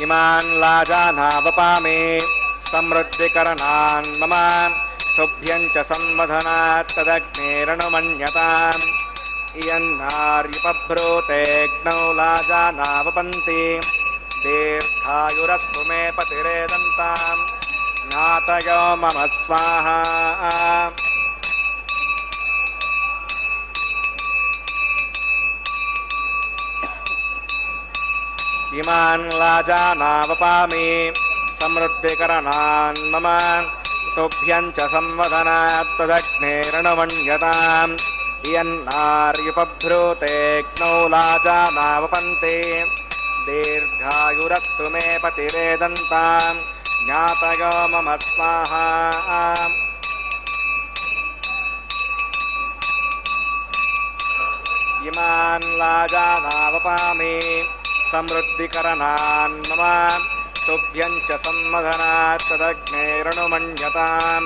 ఇమాన్ లాజానావపామే సమృద్ధికరణాన్ మమ తుభ్యం చ సంవదనాత్ తదగ్నేరణుమన్యతాం ఇయన్నార్యుపభ్రూతేగ్నౌ లాజానావపంతి దీర్ఘాయురస్తు మే పతిరేదంతాం జ్ఞాతయో మమ స్వాహా ఇమాన్ లాజానావపామి సమృద్ధికరణాన్ మమ తుభ్యం చ సంవదనాత్ తదగ్నేరణుమన్యతాం ఇయన్నార్యుపభ్రూతేగ్నౌ లాజానావపంతి దీర్ఘాయురస్తు మే పతిరేదంతాం జ్ఞాతయో మమ స్వాహా ఇమాన్ లాజానావపామి సమృద్ధికరణాన్ మమ తుభ్యం చ సంవదనాత్ తదగ్నేరణుమన్యతాం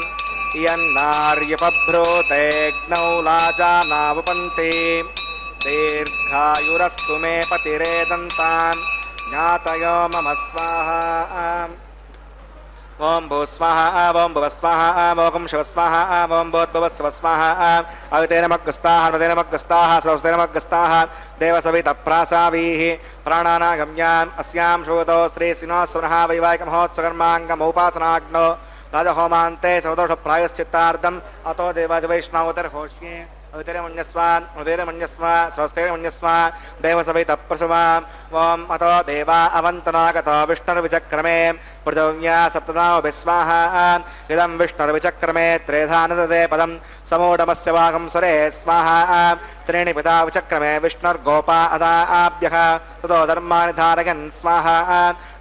ఇయన్నార్యుపభ్రూతేగ్నౌ లాజానావపంతి దీర్ఘాయురస్తు మే పతిరేదంతాం జ్ఞాతయో మమ స్వాహా ఓం భూ స్వాహ ఓం భువ స్వాహ ఓం శివ స్వాహ ఓం భూర్భువ శివ స్వాహ అవితేనమగ్రస్తాః అనుతేనమగ్రస్తాః సౌస్తేనమగ్రస్తాః దేవసవిత ప్రాసావీః ప్రాణానాగమ్యాం అస్యాం శోదో శ్రీశ్రీనివాసనః వైవాహిక మహోత్సవకర్మాంగమౌపాసనాగ్నో రాజహోమాంతే సవదోష ప్రాయశ్చిత్తార్థం అతో దేవాదివైష్ణవోత్తరహోష్యే అవితేరమన్యస్వ అనుతేరమన్యస్వ స్వస్తేరమన్యస్వ దేవసవిత ప్రసువా ఓం అతో దేవా అవంతనాగతో విష్ణుర్విచక్రమే పృథివ్యా సప్తదామభిస్వాహ ఇదం విష్ణుర్విచక్రమే త్రేధానదదే పదం సమూఢమస్య వాగం సురే స్వాహ త్రీణి పితా విచక్రమే విష్ణుర్గోపా అదాభ్యః తతో ధర్మాని ధారయన్ స్వాహ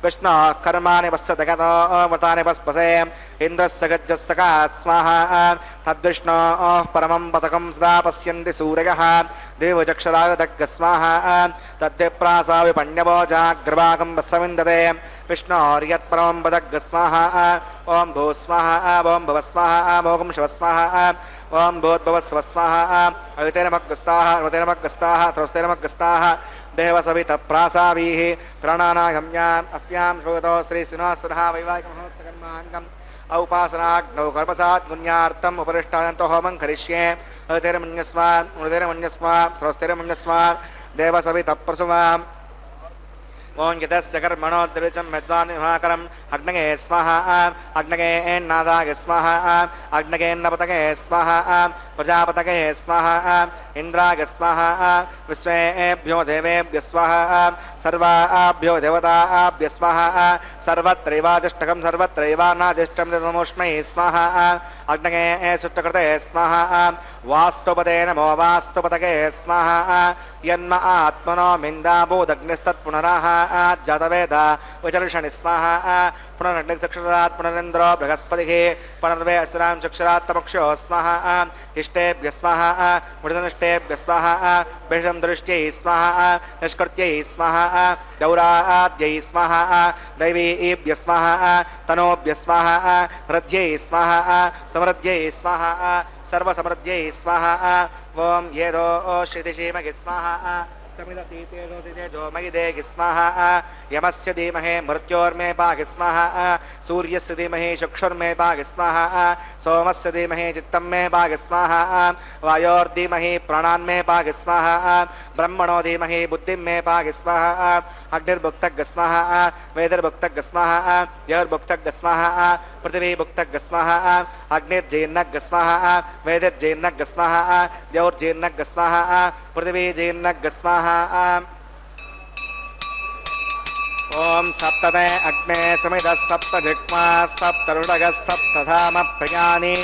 విష్ణోః కర్మాణి పశ్యతగతో మృతాని పస్పసే ఇంద్రస్య గజ్జస్య కా స్వాహ తద్విష్ణోః పరమం పతకం సదా పశ్యంతి సూరయः దేవచక్షురాగదగ్గ స్వాహ తద్విప్రాసా విపణ్యభోజాగ్రవాగం వస్సవిందతే విష్ణోర్యత్పరమం పదగ్గ స్వాహ ఓం భూ స్వాహ ఓం భువ స్వాహ ఓం శివ స్వాహ ఓం భూర్భువ స్వ స్వాహ అవితేనమగ్రస్తాః అనుతేనమగ్రస్తాః సౌస్తేనమగ్రస్తాః దేవసవిత ప్రాసావీః ప్రాణానాగమ్యాం అస్యాం శోదో శ్రీశ్రీనివాసనః వైవాహిక మహోత్సవకర్మాంగం ఔపాసనాగ్నౌ కర్మసాత్ పుణ్యార్థం ఉపరిష్టాయంతో హోమం కరిష్యే అవితేరమన్యస్వ అనుతేరమన్యస్వ సౌస్తేరమన్యస్వ దేవసవిత ప్రసువా ఓం యతస్య కర్మణో త్రివిచం విద్వాన్ విభాకరం అగ్నగే స్వాహ అగ్నగేన్నాదాయ స్వాహ అగ్నగేన్నపతగే స్వాహ प्रजापतये स्वाहा इंद्राय स्वाहा विश्वेभ्यो देवेभ्यः स्वाहा सर्वाभ्यो देवताभ्यः स्वाहा सर्वत्रैवादिष्टकं सर्वत्रैवानादिष्टं तदमुष्मै स्वाहा अग्नये सुष्टकृते स्वाहा वास्तुपते नमो वास्तुपतये स्वाहा यन्म आत्मनो मिन्दाभूदग्निस्तत्पुनरः जातवेद विचर्षणि स्वाहा पुनरग्निचक्षुरात् पुनरेन्द्रो बृहस्पतिः पुनर्वे असुरां चक्षुरात् तमक्षो स्वाहा इष्टेभ्यः स्वाहा मृदनिष्टेभ्यः स्वाहा भेषं दृष्ट्यै स्वाहा निष्कृत्यै स्वाहा दौराद्यै स्वाहा दैवीभ्यः स्वाहा तनोभ्यः स्वाहा हृद्यै स्वाहा समृद्ध्यै स्वाहा सर्वसमृद्ध्यै स्वाहा ओम येदो श्रीदिशीमहि स्वाहा समिदसीतेजो मयिदेहि स्वाहा यमस्य धीमहि मृत्योर्मे पाहि स्वाहा सूर्यस्य धीमहि चक्षुर्मे पाहि स्वाहा सोमस्य धीमहि चित्तं मे पाहि स्वाहा वायोर्धीमहि प्राणान्मे पाहि स्वाहा ब्रह्मणो धीमहि बुद्धिं मे पाहि स्वाहा अग्निर्भुक्तग् स्वाहा वेदर्भुक्तग् स्वाहा यर्भुक्तग् स्वाहा पृथिवीभुक्तग् स्वाहा अग्निर्जीर्णग् स्वाहा वेदर्जीर्णग् स्वाहा द्यौर्जीर्णग् स्वाहा पृथिवीजीर्णग् स्वाहा ओम सप्तमे अग्ने समिदः सप्तजिह्वा सप्तऋडगः सप्तधाम प्रियाणि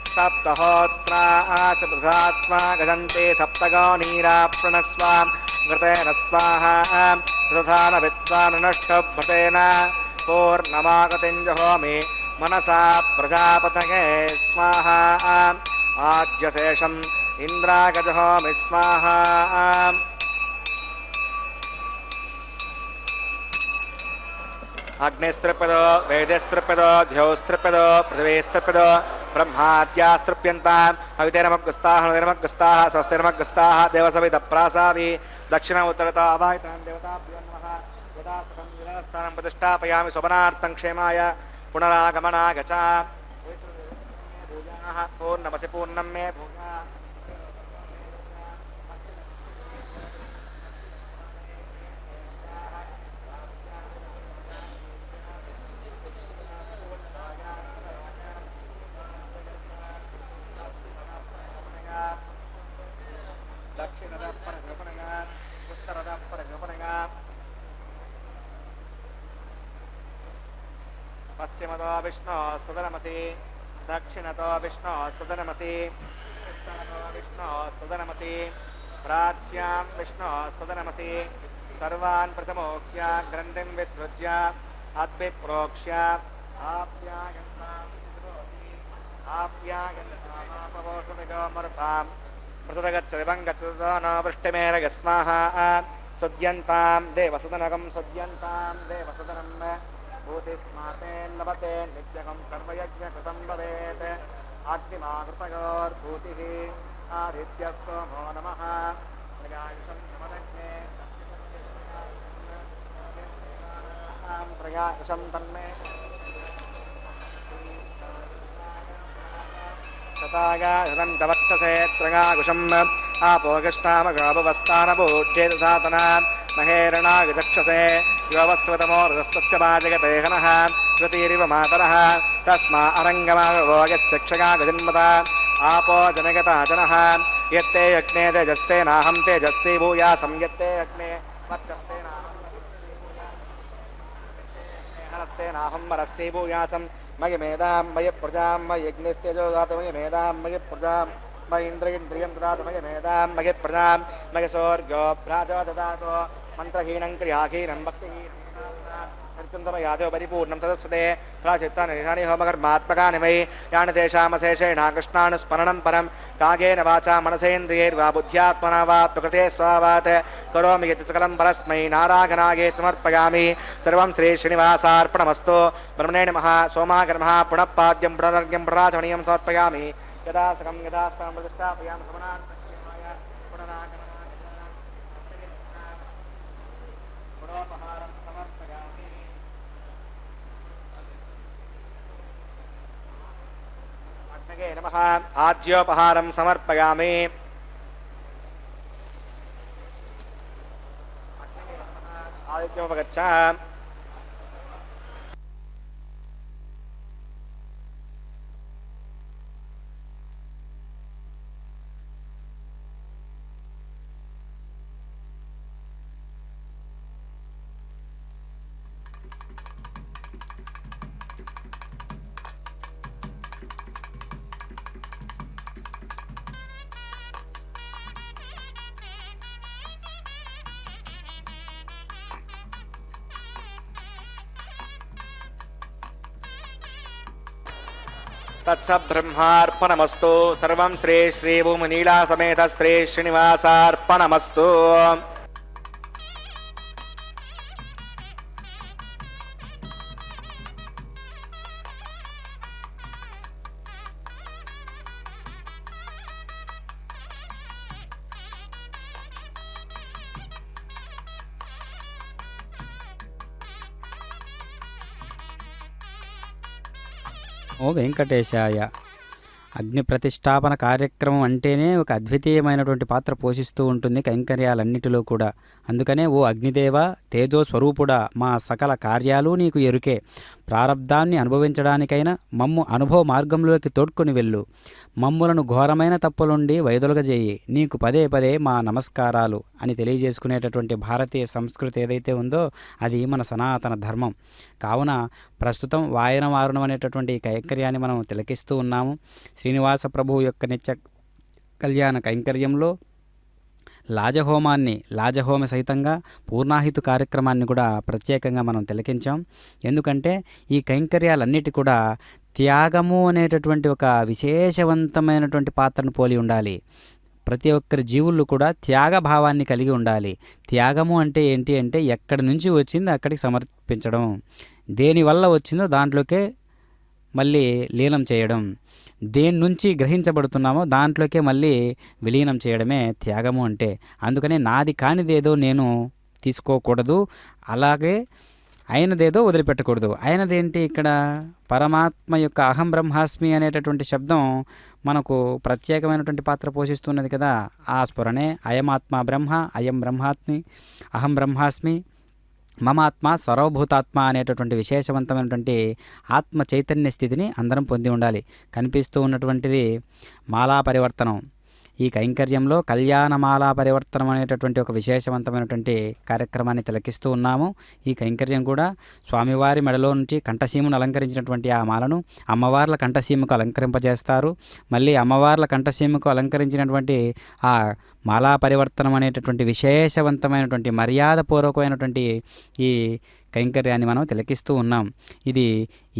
सप्तहोत्रा चतुर्धात्मा गजन्ते सप्तगो नीरा प्रणस्व घृतेन स्वाहा प्रधान विद्वानष्टभृतेन पूर्णमागतिं जहोमि मनसा प्रजापतये स्वाहा आज्यशेषम् इन्द्रागजहोमि स्वाहा अग्निस्त्रिपदो वेदस्त्रिपदो द्यौस्त्रिपदो पृथिवीस्त्रिपदो ब्रह्माद्यास्तृप्यन्ताम् अवितेरमग्रस्ताः नैरमग्रस्ताः स्वस्तिरमग्रस्ताः देवसविदप्रासावि दक्षिण उत्तरता अवाहितान् देवताभ्यो नमः यदा सुखं विलासस्थानं प्रतिष्ठापयामि स्वपनार्थं क्षेमाय पुनरागमनाय च भूयाः पूर्णमसि पूर्णं मे भूया पश्चिमतो विष्णु सदनमसि दक्षिणतो विष्णु सदनमसि उत्तरतो विष्णु सदनमसि प्राच्यां विष्णु सदनमसि सर्वान् प्रथमोक्ष्य ग्रन्थिं विसृज्य अद्विप्रोक्ष्य आप्यागन्तामापवोषदगमर्तां प्रसदगच्छदिवं गच्छतो न वृष्टिमेरगस्माहा सुद्यन्तां देवसदनकं सुद्यन्तां देवसदनं भूतिस्माते लभते नित्यकं सर्वयज्ञकृतं भवेत् अग्निमाकृतयोर्भूतिः आदित्यः सोमो नमः प्रयायुषं नमदग्ने प्रयायुषं तन्मे तथागाशं तवक्षसे त्रगाकुशम् आपोकृष्णामगाभवस्थानभूज्येतसातना महेरणागचक्षसे योवस्वतमोर्गस्तस्य वाजगते हनः श्रुतिरिव मातरः तस्मा अरङ्गमागभोगशिक्षकागजन्मता आपो जनगता जनः यत्ते यज्ञे तेजस्ते नाहं तेजस्वी भूयासं यत्ते यज्ञे वर्चस्ते नाहं नाहं वरस्यै भूयासं मयि मेधां मयि प्रजां मयि यज्ञस्तेजो दातु मयि मेधां मयि प्रजां मयि इन्द्रियं ददातु मयि मेधां मयि प्रजां मयि सौर्यो भ्राजो ददातु मंत्रहीनं क्रियाहीनं भक्तिहीनं यादव परिपूर्णं तदस्वते प्राचित्तानि होमकर्मात्मकानि वै यानि तेषामशेषेण कृष्णानुस्मरणं परं कागेन वाचा मनसेन्द्रियैर्वा बुद्ध्यात्मना वा प्रकृते स्वावात् करोमि यत् सकलं परस्मै नारायणाये समर्पयामि सर्वं श्रीश्रीनिवासार्पणमस्तु ब्रह्मणे नमः सोमाकर्मः पुनः पाद्यं पुनरर्घ्यं पुनराचमनीयं समर्पयामि यदा सकं यदा स्थानं प्रतिष्ठापयामि समनार्थमाय पुनरागमनाय समर्पयामि अग्नये नमः आज्योपहारं समर्पयामि आदित्योपगच्छ తత్సబ్రహ్మార్పణమస్తు. సర్వం శ్రీ శ్రీభూమినీలా సమేత శ్రీ శ్రీనివాసార్పణమస్తు. ఓ వెంకటేశాయ. అగ్ని ప్రతిష్టాపన కార్యక్రమం అంటేనే ఒక అద్వితీయమైనటువంటి పాత్ర పోషిస్తూ ఉంటుంది కైంకర్యాలన్నిటిలో కూడా. అందుకనే ఓ అగ్నిదేవ తేజో స్వరూపుడా, మా సకల కార్యాలు నీకు ఎరుకే. ప్రారబ్ధాన్ని అనుభవించడానికైనా మమ్ము అనుభవ మార్గంలోకి తోడ్కొని వెళ్ళు. మమ్ములను ఘోరమైన తప్పుల నుండి వైదొలగజేయి. నీకు పదే పదే మా నమస్కారాలు అని తెలియజేసుకునేటటువంటి భారతీయ సంస్కృతి ఏదైతే ఉందో అది మన సనాతన ధర్మం. కావున ప్రస్తుతం వాయనవారణం అనేటటువంటి కైంకర్యాన్ని మనం తిలకిస్తూ ఉన్నాము. శ్రీనివాస ప్రభువు యొక్క నిత్య కళ్యాణ కైంకర్యంలో లాజహోమ సహితంగా పూర్ణాహితు కార్యక్రమాన్ని కూడా ప్రత్యేకంగా మనం తిలకించాం. ఎందుకంటే ఈ కైంకర్యాలన్నిటి కూడా త్యాగము అనేటటువంటి ఒక విశేషవంతమైనటువంటి పాత్రను పోలి ఉండాలి. ప్రతి ఒక్కరి జీవులు కూడా త్యాగ భావాన్ని కలిగి ఉండాలి. త్యాగము అంటే ఏంటి అంటే ఎక్కడి నుంచి వచ్చిందో అక్కడికి సమర్పించడం, దేనివల్ల వచ్చిందో దాంట్లోకే మళ్ళీ లీనం చేయడం, దేని నుంచి గ్రహించబడుతున్నామో దాంట్లోకే మళ్ళీ విలీనం చేయడమే త్యాగము అంటే. అందుకనే నాది కానిదేదో నేను తీసుకోకూడదు, అలాగే అయినదేదో వదిలిపెట్టకూడదు. అయినదేంటి ఇక్కడ పరమాత్మ యొక్క అహం బ్రహ్మాస్మి అనేటటువంటి శబ్దం మనకు ప్రత్యేకమైనటువంటి పాత్ర పోషిస్తున్నది కదా. ఆ స్ఫురణే అయమాత్మ బ్రహ్మ, అయం బ్రహ్మాత్మి, అహం బ్రహ్మాస్మి, మమాత్మ సర్వభూతాత్మ అనేటటువంటి విశేషవంతమైనటువంటి ఆత్మ చైతన్య స్థితిని అందరం పొంది ఉండాలి. కనిపిస్తూ ఉన్నటువంటిది మాలా పరివర్తనం. ఈ కైంకర్యంలో కళ్యాణమాలా పరివర్తనం అనేటటువంటి ఒక విశేషవంతమైనటువంటి కార్యక్రమాన్ని తిలకిస్తూ ఉన్నాము. ఈ కైంకర్యం కూడా స్వామివారి మెడలో నుంచి కంఠసీమును అలంకరించినటువంటి ఆ మాలను అమ్మవార్ల కంఠసీమకు అలంకరింపజేస్తారు. మళ్ళీ అమ్మవార్ల కంఠసీమకు అలంకరించినటువంటి ఆ మాలా పరివర్తనం అనేటటువంటి విశేషవంతమైనటువంటి మర్యాదపూర్వకమైనటువంటి ఈ కైంకర్యాన్ని మనం తిలకిస్తూ ఉన్నాం. ఇది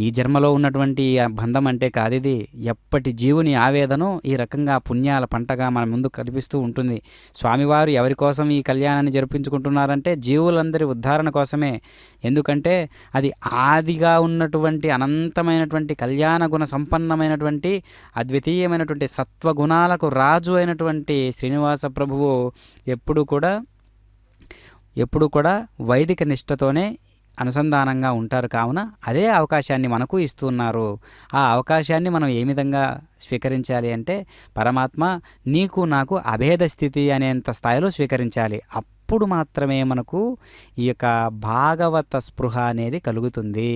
ఈ జన్మలో ఉన్నటువంటి బంధం అంటే కాదు, ఇది ఎప్పటి జీవుని ఆవేదనో ఈ రకంగా పుణ్యాల పంటగా మన ముందు కనిపిస్తూ ఉంటుంది. స్వామివారు ఎవరి కోసం ఈ కళ్యాణాన్ని జరిపించుకుంటున్నారంటే జీవులందరి ఉద్ధారణ కోసమే. ఎందుకంటే అది ఆదిగా ఉన్నటువంటి అనంతమైనటువంటి కళ్యాణ గుణ సంపన్నమైనటువంటి అద్వితీయమైనటువంటి సత్వగుణాలకు రాజు అయినటువంటి శ్రీనివాస ప్రభువు ఎప్పుడు కూడా వైదిక నిష్టతోనే అనుసంధానంగా ఉంటారు. కావున అదే అవకాశాన్ని మనకు ఇస్తున్నారు. ఆ అవకాశాన్ని మనం ఏ విధంగా స్వీకరించాలి అంటే పరమాత్మ నీకు నాకు అభేద స్థితి అనేంత స్థాయిలో స్వీకరించాలి. అప్పుడు మాత్రమే మనకు ఈ యొక్క భాగవత స్పృహ అనేది కలుగుతుంది.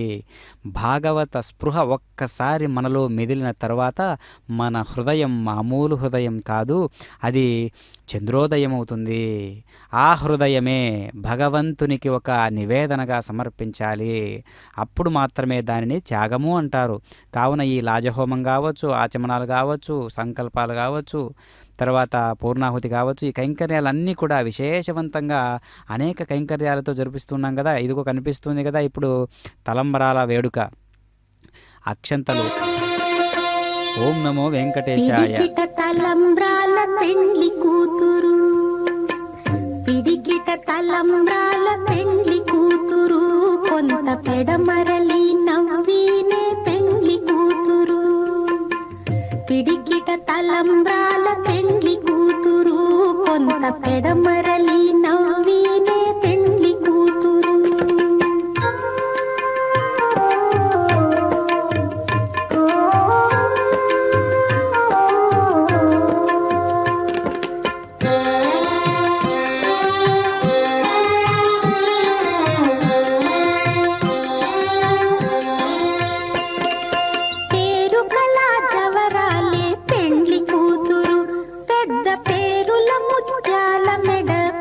భాగవత స్పృహ ఒక్కసారి మనలో మెదిలిన తర్వాత మన హృదయం మామూలు హృదయం కాదు, అది చంద్రోదయం అవుతుంది. ఆ హృదయమే భగవంతునికి ఒక నివేదనగా సమర్పించాలి. అప్పుడు మాత్రమే దానిని త్యాగము అంటారు. కావున ఈ లాజహోమం కావచ్చు, ఆచమనాలు కావచ్చు, సంకల్పాలు కావచ్చు, తర్వాత పూర్ణాహుతి కావచ్చు, ఈ కైంకర్యాలన్నీ కూడా విశేషవంతంగా అనేక కైంకర్యాలతో జరిపిస్తున్నాం కదా. ఇదిగో కనిపిస్తుంది కదా ఇప్పుడు తలంబరాల వేడుక, అక్షంతలు. ఓం నమో వెంకటేశాయ. తలంబ్రాల పెండ్లి కూతురు, పిడికిట తలంబ్రాల పెండ్లి కూతురు, కొంత పెడమరలి నవ్వినే పెండ్లి కూతురు. పిడికిట తలంబ్రాల పెండ్లి కూతురు, కొంత పెడమరలి నవ్వినే పెండ్లి కూతురు.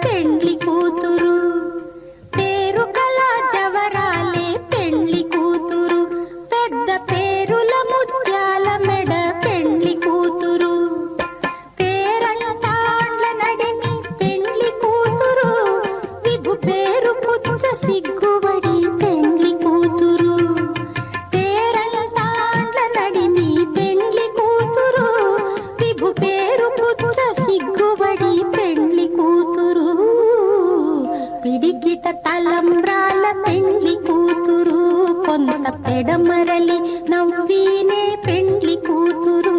పెండ్లి కొంత పెడమరలి నవ్వీనే పెండ్లి కూతురు.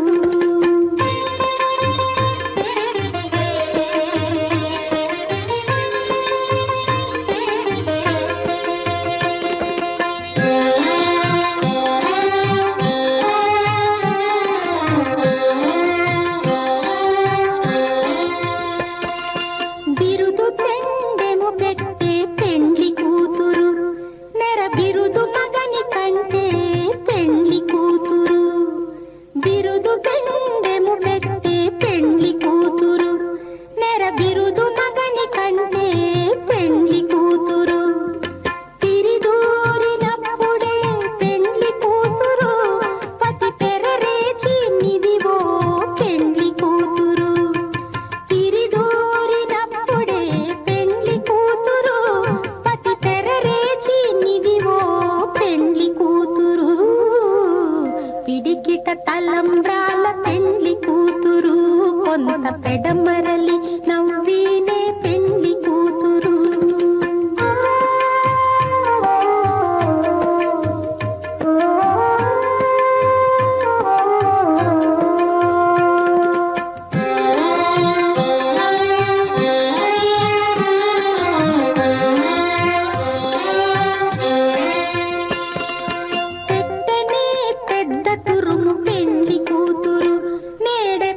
బిరుదు పెండెము పెట్టే పెండ్లి కూతురు, నెర బిరుదు మగని కంటే పెండ్లి కూతురు. బిరుదు పెండెము పెట్టే పెండ్లి కూతురు, నెర బిరుదు మగని కంటే పెండ్లి కూతురు. తిరిదూరినప్పుడే పెండ్లి కూతురు, పతి పెరరేచి నిదివో పెండ్లి కూతురు. తిరిదూరినప్పుడే పెండ్లి కూతురు, పతి పెరరేచి నిదివో పెండ్లి కూతురు. పిడికిట తలంబ్రాల పెండ్లి కూతురు, కొంత పెడమరలి నవ్వీనే పెండ్లి కూతురు. పెట్టనే పెద్ద తురుము పెండ్లి కూతురు, నేడే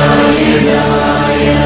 నారాయణాయ